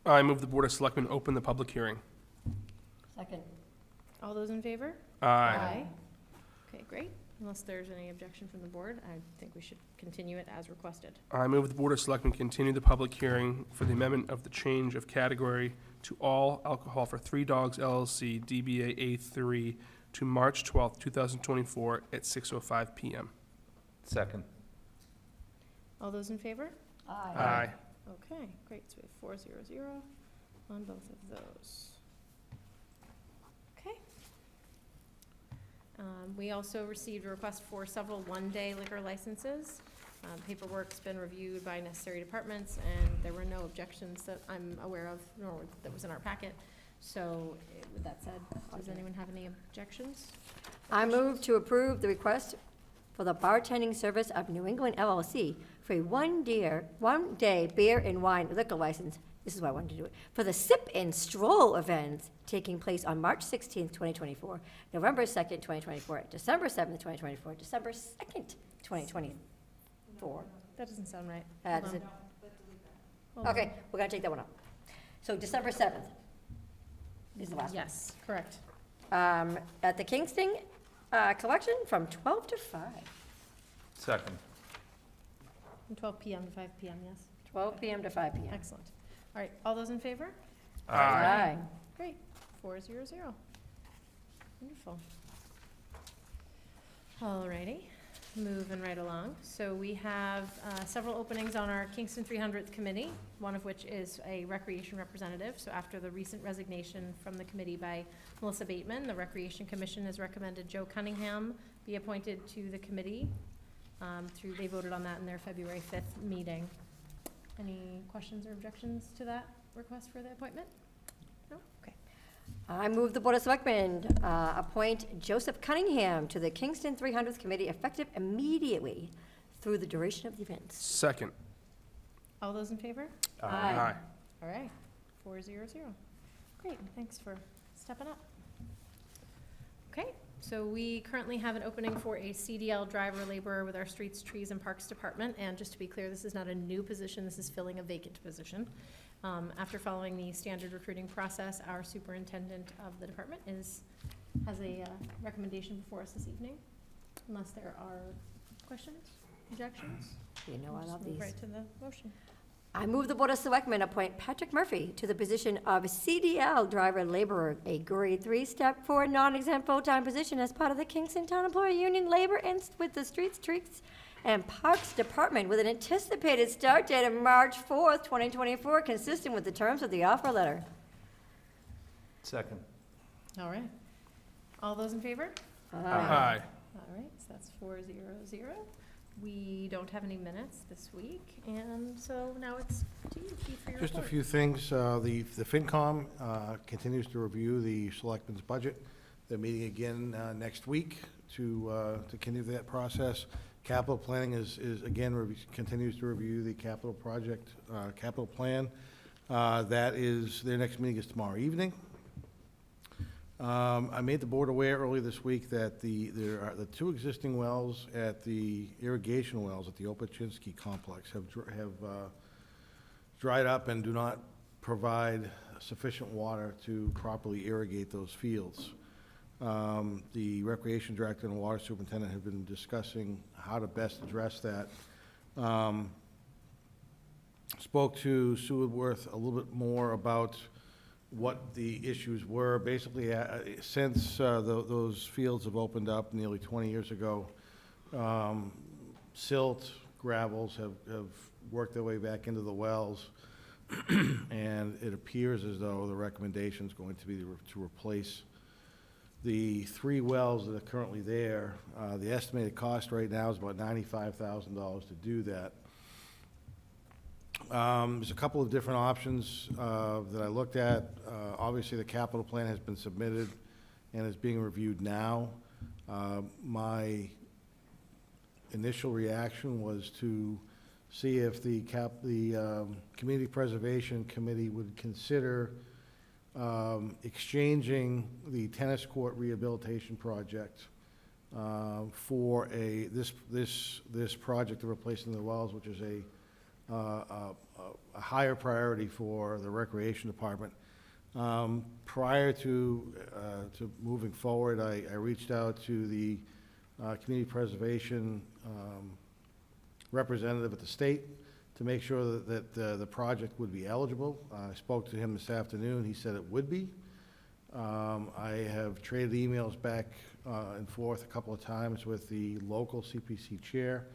I move the Board of Selectmen open the public hearing. Second. All those in favor? Aye. Okay, great. Unless there's any objection from the board, I think we should continue it as requested. I move the Board of Selectmen continue the public hearing for the amendment of the change of category to all alcohol for Three Dogs LLC, DBA A3, to March 12th, 2024, at 6:05 PM. Second. All those in favor? Aye. Okay, great. So we have 400 on both of those. Okay. We also received a request for several one-day liquor licenses. Paperwork's been reviewed by necessary departments, and there were no objections that I'm aware of, nor that was in our packet. So, with that said, does anyone have any objections? I move to approve the request for the bartending service of New England LLC for a one-day beer and wine liquor license. This is why I wanted to do it. For the Sip and Stroll events taking place on March 16th, 2024, November 2nd, 2024, December 7th, 2024, December 2nd, 2024. That doesn't sound right. Does Hold it- on. Hold on. Okay, we're gonna take that one up. So December 7th is the last one. Yes, correct. At the Kingston Collection from 12 to 5. Second. From 12 PM to 5 PM, yes? 12 PM to 5 PM. Excellent. All right, all those in favor? Aye. Great, 400. Wonderful. All righty, moving right along. So we have several openings on our Kingston 300th committee, one of which is a recreation representative. So after the recent resignation from the committee by Melissa Bateman, the Recreation Commission has recommended Joe Cunningham be appointed to the committee. They voted on that in their February 5th meeting. Any questions or objections to that request for the appointment? No? Okay. I move the Board of Selectmen appoint Joseph Cunningham to the Kingston 300th Committee effective immediately through the duration of the events. Second. All those in favor? Aye. All right, 400. Great, thanks for stepping up. Okay, so we currently have an opening for a CDL driver laborer with our Streets, Trees, and Parks Department. And just to be clear, this is not a new position, this is filling a vacant position. After following the standard recruiting process, our superintendent of the department has a recommendation before us this evening. Unless there are questions, objections? You know I Just love move these. right to the motion. I move the Board of Selectmen appoint Patrick Murphy to the position of CDL driver laborer, a grade 3, step 4, non-exempt full-time position as part of the Kingston Town Employee Union Labor and with the Streets, Trees, and Parks Department with an anticipated start date of March 4th, 2024, consistent with the terms of the offer letter. Second. All right. All those in favor? Aye. All right, so that's 400. We don't have any minutes this week, and so now it's to you, Chief, for your Just a report. few things. The FinCom continues to review the Selectmen's budget. They're meeting again next week to continue that process. Capital planning is again, continues to review the capital project, capital plan. That is, their next meeting is tomorrow evening. I made the board aware earlier this week that there are the two existing wells at the irrigation wells at the Opachinski complex have dried up and do not provide sufficient water to properly irrigate those fields. The recreation director and water superintendent have been discussing how to best address that. Spoke to Sue Woodworth a little bit more about what the issues were. Basically, since those fields have opened up nearly 20 years ago, silt, gravels have worked their way back into the wells, and it appears as though the recommendation is going to be to replace the 3 wells that are currently there. The estimated cost right now is about $95,000 to do that. There's a couple of different options that I looked at. Obviously, the capital plan has been submitted and is being reviewed now. My initial reaction was to see if the Community Preservation Committee would consider exchanging the tennis court rehabilitation project for this project of replacing the wells, which is a higher priority for the Recreation Department. Prior to moving forward, I reached out to the Community Preservation representative at the state to make sure that the project would be eligible. I spoke to him this afternoon. He said it would be. I have traded emails back and forth a couple of times with the local CPC chair,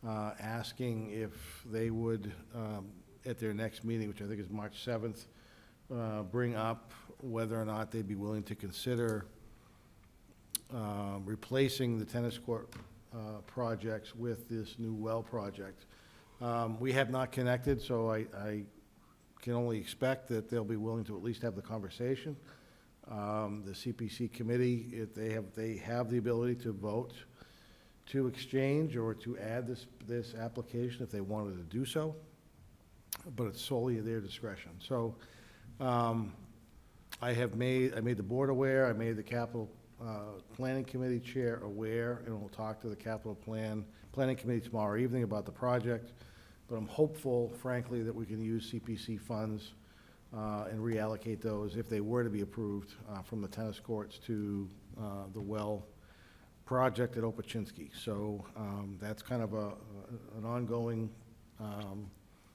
asking if they would, at their next meeting, which I think is March 7th, bring up whether or not they'd be willing to consider replacing the tennis court projects with this new well project. We have not connected, so I can only expect that they'll be willing to at least have the conversation. The CPC committee, they have the ability to vote to exchange or to add this application if they wanted to do so, but it's solely at their discretion. So I made the board aware. I made the capital planning committee chair aware, and we'll talk to the capital planning committee tomorrow evening about the project. But I'm hopeful, frankly, that we can use CPC funds and reallocate those if they were to be approved from the tennis courts to the well project at Opachinski. So that's kind of an ongoing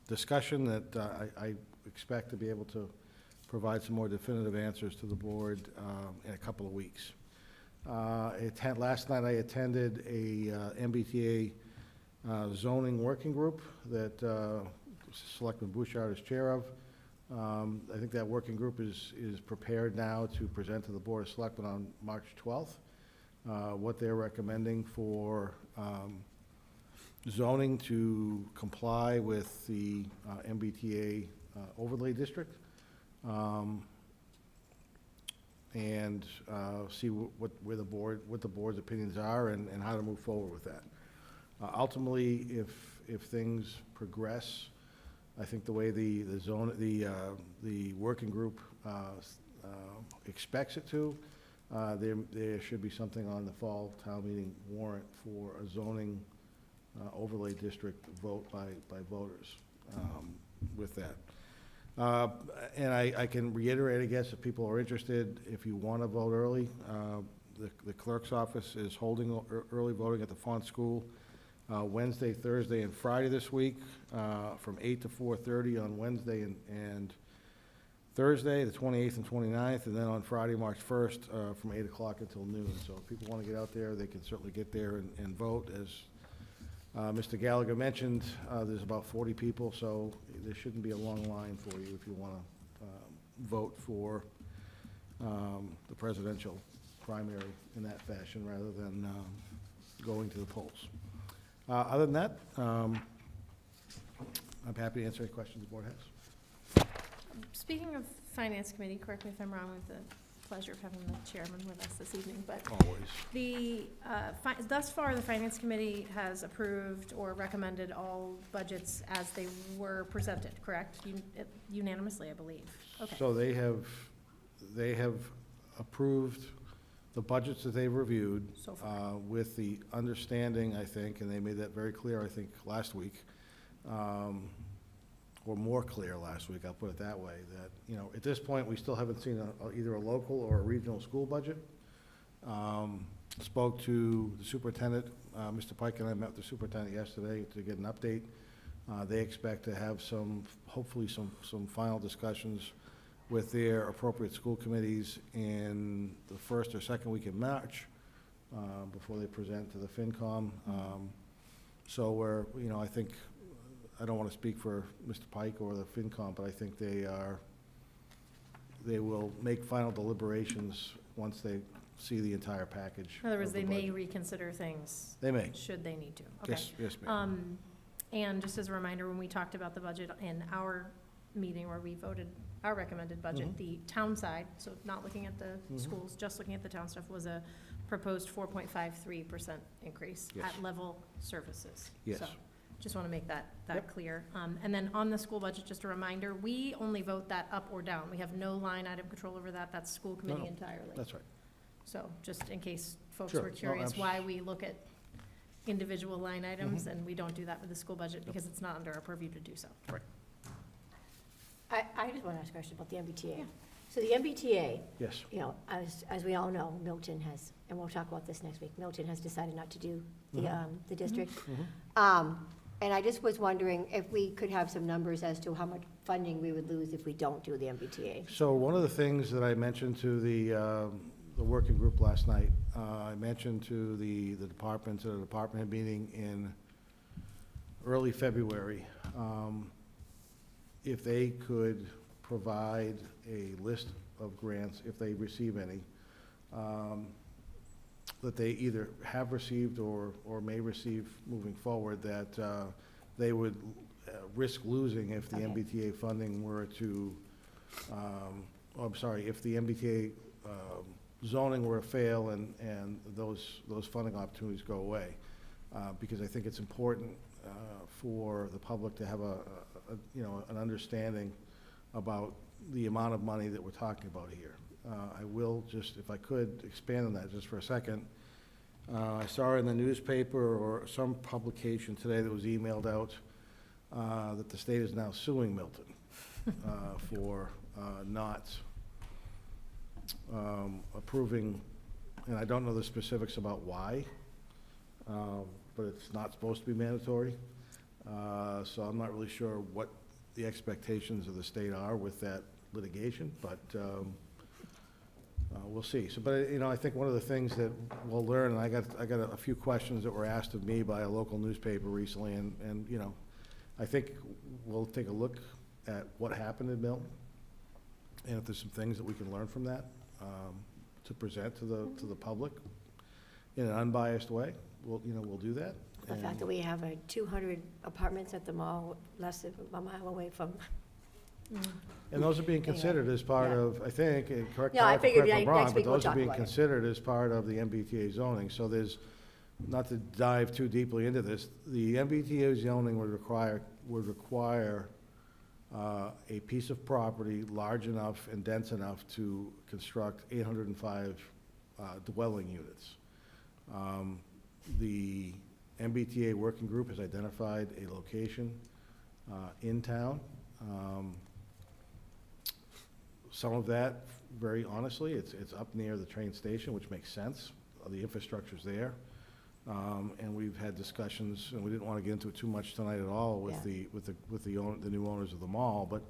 discussion that I expect to be able to provide some more definitive answers to the board in a couple of weeks. Last night I attended a MBTA zoning working group that Selectman Bouchard is chair of. I think that working group is prepared now to present to the Board of Selectmen on March 12th. What they're recommending for zoning to comply with the MBTA overlay district, and see what the board's opinions are and how to move forward with that. Ultimately, if things progress, I think the way the working group expects it to, there should be something on the fall town meeting warrant for a zoning overlay district vote by voters with that. And I can reiterate, I guess, if people are interested, if you want to vote early, the clerk's office is holding early voting at the Font School Wednesday, Thursday, and Friday this week, from 8 to 4:30 on Wednesday and Thursday, the 28th and 29th, and then on Friday, March 1st, from 8 o'clock until noon. So if people want to get out there, they can certainly get there and vote. As Mr. Gallagher mentioned, there's about 40 people, so there shouldn't be a long line for you if you want to vote for the presidential primary in that fashion rather than going to the polls. Other than that, I'm happy to answer any questions the board has. Speaking of Finance Committee, correct me if I'm wrong, with the pleasure of having the chairman with us this evening, but Always. thus far, the Finance Committee has approved or recommended all budgets as they were presented, correct? Unanimously, I believe. Okay. So they have approved the budgets that they've reviewed. So far. With the understanding, I think, and they made that very clear, I think, last week, or more clear last week, I'll put it that way, that, you know, at this point, we still haven't seen either a local or a regional school budget. Spoke to the superintendent, Mr. Pike and I met with the superintendent yesterday to get an update. They expect to have hopefully some final discussions with their appropriate school committees in the first or second week in March, before they present to the FinCom. So I think, I don't want to speak for Mr. Pike or the FinCom, but I think they will make final deliberations once they see the entire package. In other words, of the they may budget. reconsider things. They may. Should they need to. Okay. Yes, ma'am. And just as a reminder, when we talked about the budget in our meeting where we voted our recommended budget, Mhm. the town side, so not looking at the Mhm. schools, just looking at the town stuff, was a proposed 4.53% increase Yes. at level services. Yes. So just want to make that Yep. clear. And then on the school budget, just a reminder, we only vote that up or down. We have no line item control over that. That's school committee No, entirely. That's right. So just in case folks Sure. were No, curious why we look at individual line items, and we don't do that with the school budget because it's not under our purview to do so. I just want to ask a question about the MBTA. Yeah. So the MBTA, Yes. you know, as we all know, Milton has, and we'll talk about this next week, Milton has decided not to do the district. And I just was wondering if we could have some numbers as to how much funding we would lose if we don't do the MBTA. So one of the things that I mentioned to the working group last night, I mentioned to the departments at a department head meeting in early February, if they could provide a list of grants, if they receive any, that they either have received or may receive moving forward, that they would risk losing if the Okay. MBTA funding were to, if the MBTA zoning were to fail and those funding opportunities go away. Because I think it's important for the public to have an understanding about the amount of money that we're talking about here. I will just, if I could, expand on that just for a second. I saw in the newspaper or some publication today that was emailed out that the state is now suing Milton for not approving, and I don't know the specifics about why, but it's not supposed to be mandatory. So I'm not really sure what the expectations of the state are with that litigation, but we'll see. So, but, I think one of the things that we'll learn, and I got a few questions that were asked of me by a local newspaper recently, and I think we'll take a look at what happened in Milton, and if there's some things that we can learn from that, to present to the public in an unbiased way, we'll do that. The fact that we have 200 apartments at the mall, less than a mile away from. And those are being considered as part Yeah. of, I think, and correct Yeah, I me if figured I'm wrong, next but week we'll those are talk being about it. considered as part of the MBTA zoning. So there's, not to dive too deeply into this, the MBTA zoning would require a piece of property large enough and dense enough to construct 805 dwelling units. The MBTA working group has identified a location in town. Some of that, very honestly, it's up near the train station, which makes sense. The infrastructure's there. And we've had discussions, and we didn't want to get into it too much tonight at all with Yeah. the new owners of the mall, but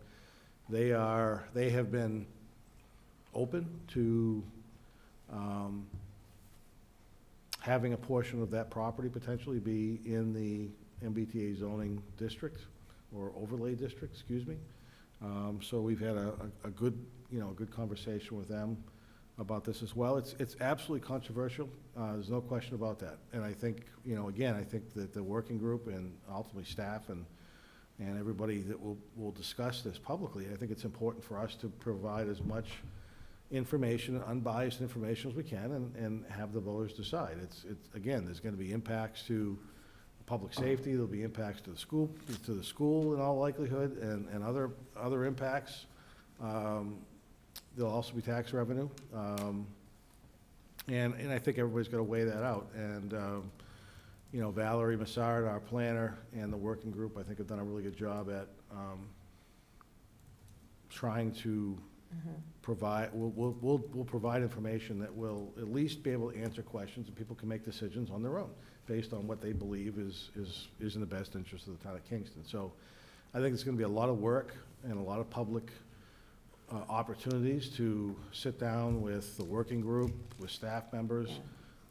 they have been open to having a portion of that property potentially be in the MBTA zoning district, or overlay district, excuse me. So we've had a good conversation with them. about this as well. It's absolutely controversial. There's no question about that. And I think, again, I think that the working group and ultimately staff and everybody that will discuss this publicly, I think it's important for us to provide as much information, unbiased information as we can, and have the voters decide. Again, there's gonna be impacts to public safety, there'll be impacts to the school in all likelihood, and other impacts. There'll also be tax revenue. And I think everybody's gotta weigh that out. And, Valerie Massard, our planner, and the working group, I think have done a really good job at, trying to provide, we'll provide information that will at least be able to answer questions, and people can make decisions on their own, based on what they believe is in the best interest of the town of Kingston. So I think it's gonna be a lot of work and a lot of public opportunities to sit down with the working group, with staff members.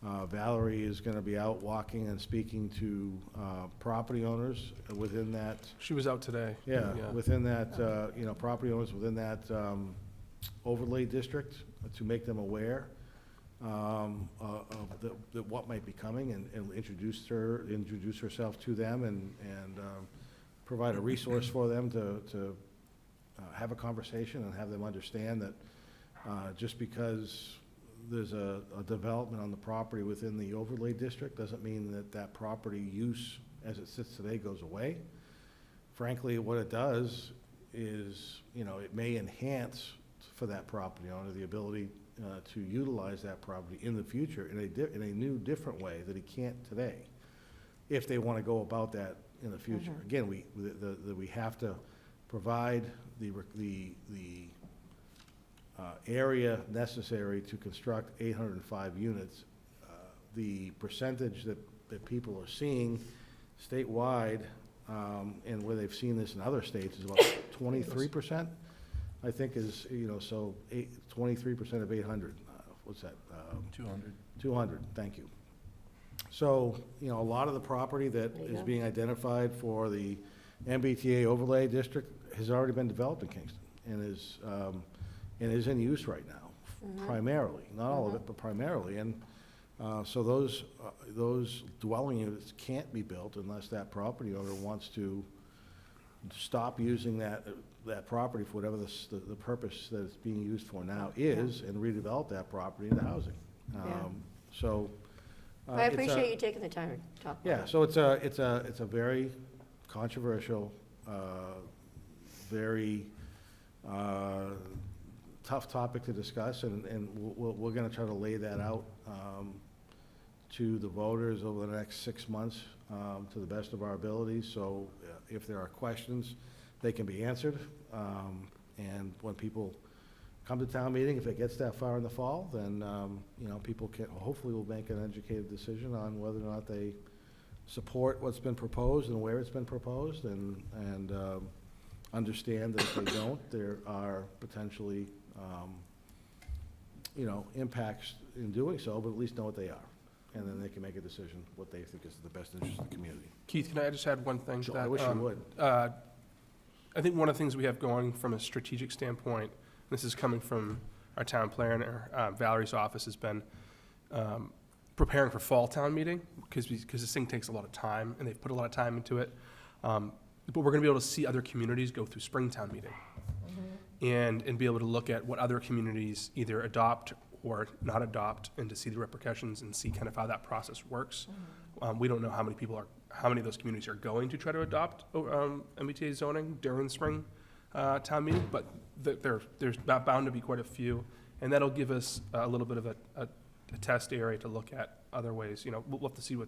Valerie is gonna be out walking and speaking to property owners within that. She was out today. Within that, property owners within that overlay district, to make them aware of what might be coming, and introduce herself to them, and provide a resource for them to have a conversation and have them understand that just because there's a development on the property within the overlay district doesn't mean that property use as it sits today goes away. Frankly, what it does is, it may enhance for that property owner the ability to utilize that property in the future in a new, different way that he can't today, if they want to go about that in the future. Again, we have to provide the area necessary to construct 805 units. The percentage that people are seeing statewide, and where they've seen this in other states, is about 23%, I think is, so 23% of 800. What's that? 200. 200, thank you. So, a lot of the property that is being identified for the MBTA overlay district has already been developed in Kingston, and is in use right now, primarily. Not all of it, but primarily. And so those dwelling units can't be built unless that property owner wants to stop using that property for whatever the purpose that it's being used for now is, and redevelop that property into housing. So. I appreciate you taking the time to talk about it. Yeah, so it's a very controversial, very tough topic to discuss, and we're gonna try to lay that out to the voters over the next 6 months, to the best of our abilities. So if there are questions, they can be answered. And when people come to town meeting, if it gets that far in the fall, then, people hopefully will make an educated decision on whether or not they support what's been proposed and where it's been proposed, and understand that if they don't, there are potentially, impacts in doing so, but at least know what they are. And then they can make a decision what they think is the best interest of the community. Keith, can I just add one thing to that? I wish you would. I think one of the things we have going from a strategic standpoint, this is coming from our town planner, Valerie's office, has been preparing for fall town meeting, because this thing takes a lot of time, and they've put a lot of time into it. But we're gonna be able to see other communities go through Springtown meeting, and be able to look at what other communities either adopt or not adopt, and to see the repercussions and see kind of how that process works. We don't know how many of those communities are going to try to adopt MBTA zoning during the spring town meeting, but there's bound to be quite a few, and that'll give us a little bit of a test area to look at other ways. We'll have to see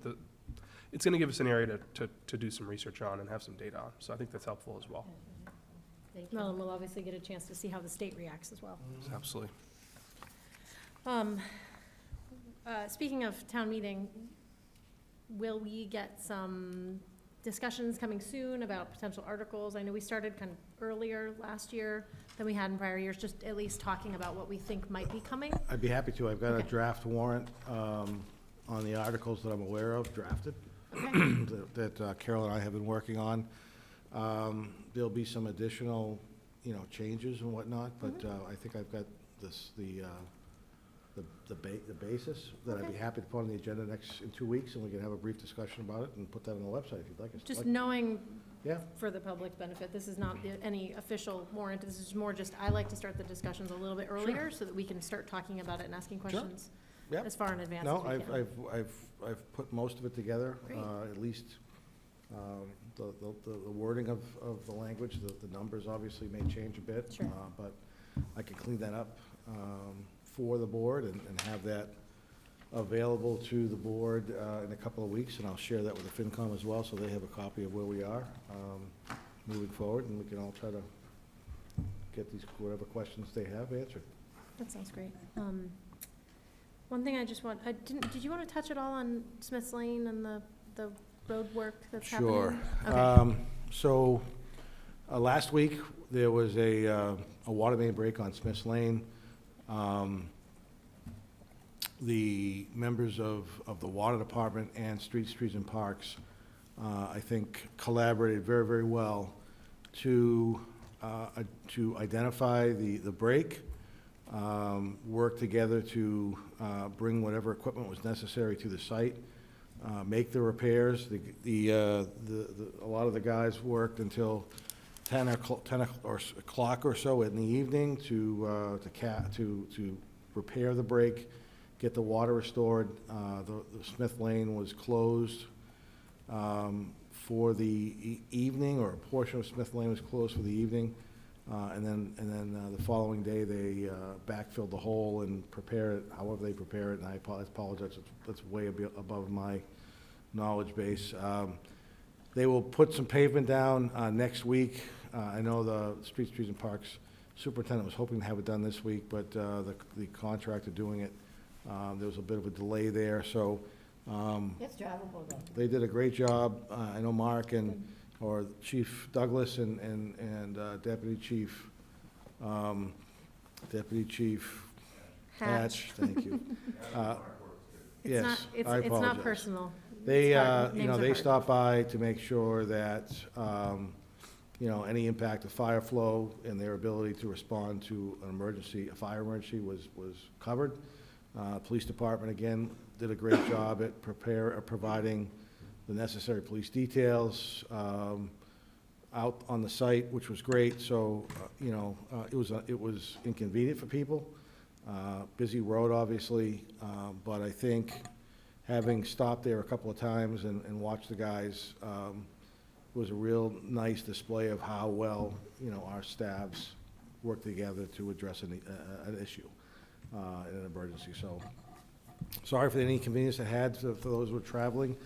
it's gonna give us an area to do some research on and have some data on, so I think that's helpful as well. Thank you. Well, and we'll obviously get a chance to see how the state reacts as well. Absolutely. Speaking of town meeting, will we get some discussions coming soon about potential articles? I know we started kind of earlier last year than we had in prior years, just at least talking about what we think might be coming. I'd be happy to. I've got a Okay. draft warrant on the articles that I'm aware of, drafted, that Carol and I have been working on. There'll be some additional, changes and whatnot, but I think I've got the the basis, that I'd be Okay. happy to put on the agenda in 2 weeks, and we can have a brief discussion about it and put that on the website if you'd like us to. Just knowing Yeah, for the public benefit, this is not any official warrant, this is more just, I like to start the discussions a little bit earlier so that we can start talking about it and asking questions Yep. as far in advance no, as we can. I've put most of it together, Great. at least the wording of the language, the numbers obviously may change a bit. Sure. But I can clean that up for the board and have that available to the board in a couple of weeks, and I'll share that with the FinCom as well, so they have a copy of where we are moving forward, and we can all try to get these, whatever questions they have answered. That sounds great. One thing I just want, did you want to touch at all on Smith's Lane and the road work that's happening? Sure. Okay. So, last week, there was a water main break on Smith's Lane. The members of the Water Department and Streets and Parks, I think, collaborated very, very well to identify the break, work together to bring whatever equipment was necessary to the site, make the repairs. A lot of the guys worked until 10 o'clock or so in the evening to repair the break, get the water restored. The Smith Lane was closed for the evening, or a portion of Smith Lane was closed for the evening. And then the following day, they backfilled the hole and prepare it, however they prepare it, and I apologize, that's way above my knowledge base. They will put some pavement down next week. I know the Streets and Parks superintendent was hoping to have it done this week, but the contractor doing it, there was a bit of a delay there, so It's drivable though. they did a great job. I know Mark or Chief Douglas and Deputy Chief Hatch, thank you. It's not, Yes, it's I not apologize. personal. They, It's hard. Names are they hard. stopped by to make sure that, any impact of fire flow and their ability to respond to an emergency, a fire emergency was covered. Police department, again, did a great job at providing the necessary police details out on the site, which was great. So, it was inconvenient for people. Busy road, obviously, but I think having stopped there a couple of times and watched the guys was a real nice display of how well, our staffs work together to address an issue in an emergency. So, sorry for any inconvenience it had for those who were traveling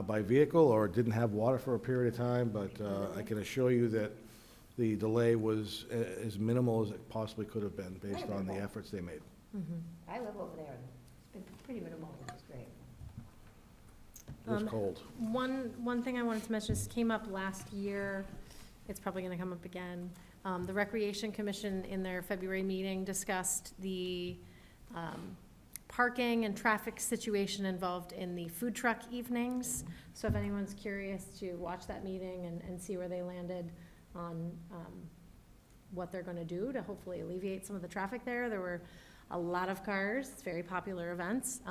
by vehicle or didn't have water for a period of time, but I can assure you that the delay was as minimal as it possibly could have been based on the efforts they made. I live over there, and it's been pretty minimal, which is great. It was cold. One thing I wanted to mention, this came up last year, it's probably gonna come up again. The Recreation Commission in their February meeting discussed the parking and traffic situation involved in the food truck evenings. So if anyone's curious to watch that meeting and see where they landed on what they're gonna do to hopefully alleviate some of the traffic there. There were a lot of cars, very popular events.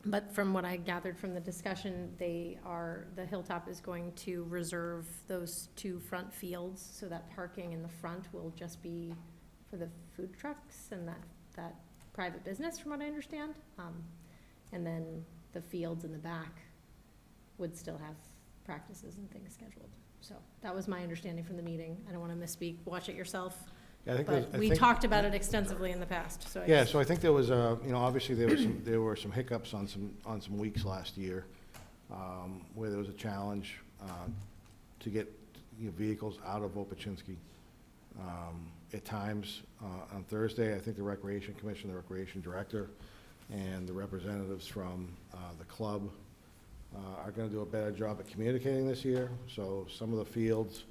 But from what I gathered from the discussion, the Hilltop is going to reserve those two front fields so that parking in the front will just be for the food trucks and that private business, from what I understand. And then the fields in the back would still have practices and things scheduled. So that was my understanding from the meeting. I don't want to misspeak. Watch it yourself. Yeah, I think But we talked about it extensively in the past, so. Yeah, so I think there was obviously there were some hiccups on some weeks last year, where there was a challenge to get vehicles out of Opachinski. At times, on Thursday, I think the Recreation Commission, the Recreation Director, and the representatives from the club are gonna do a better job at communicating this year. So some of the fields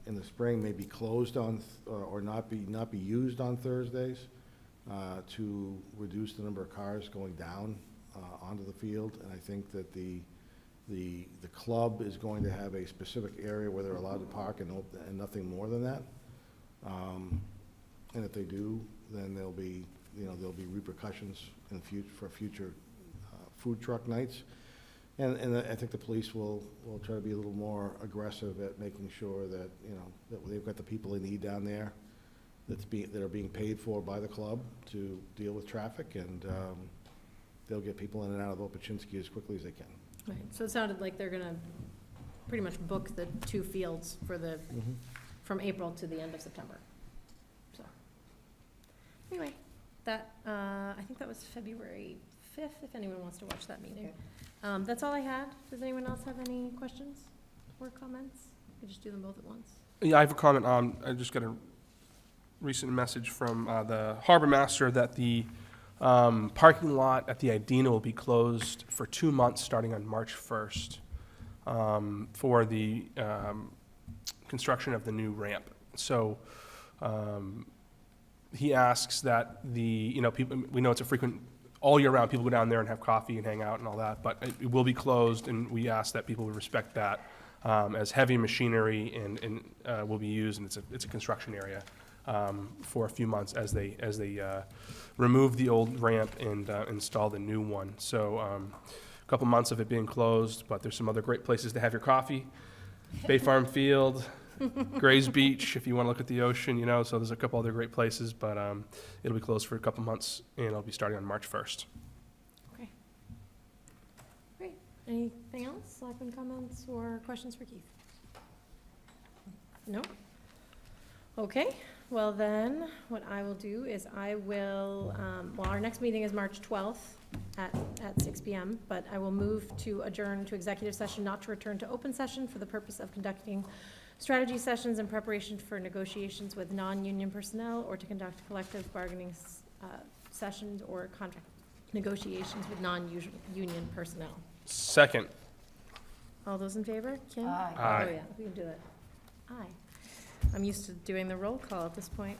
in the spring may be closed or not be used on Thursdays to reduce the number of cars going down onto the field. And I think that the club is going to have a specific area where they're allowed to park and nothing more than that. And if they do, then there'll be you know, there'll be repercussions in for future food truck nights. And I think the police will try to be a little more aggressive at making sure that, you know, that they've got the people they need down there that are being paid for by the club to deal with traffic, and they'll get people in and out of Opachinski as quickly as they can. Right, so it sounded like they're gonna pretty much book the 2 fields for the, from April to the end of September. So, anyway, that, I think that was February 5th, if anyone wants to watch that meeting. That's all I had. Does anyone else have any questions or comments? We just do them both at once. Yeah, I have a comment. I just got a recent message from the harbor master that the parking lot at the Idina will be closed for 2 months, starting on March 1st, for the construction of the new ramp. So he asks that people, we know it's a frequent, all year round, people go down there and have coffee and hang out and all that, but it will be closed, and we ask that people would respect that, as heavy machinery and will be used, and it's a construction area for a few months as they remove the old ramp and install the new one. So a couple months of it being closed, but there's some other great places to have your coffee. Bay Farm Field, Gray's Beach, if you want to look at the ocean, so there's a couple other great places, but it'll be closed for a couple months, and it'll be starting on March 1st. Okay. Great. Anything else? Selectmen comments or questions for Keith? No? Okay. Well then, what I will do is I will, our next meeting is March 12th at 6 PM, but I will move to adjourn to executive session, not to return to open session for the purpose of conducting strategy sessions in preparation for negotiations with non-union personnel, or to conduct collective bargaining sessions or contract negotiations with non-union personnel. Second. All those in favor? Kim? Aye. Aye. Oh, yeah, we can do it. Aye. I'm used to doing the roll call at this point.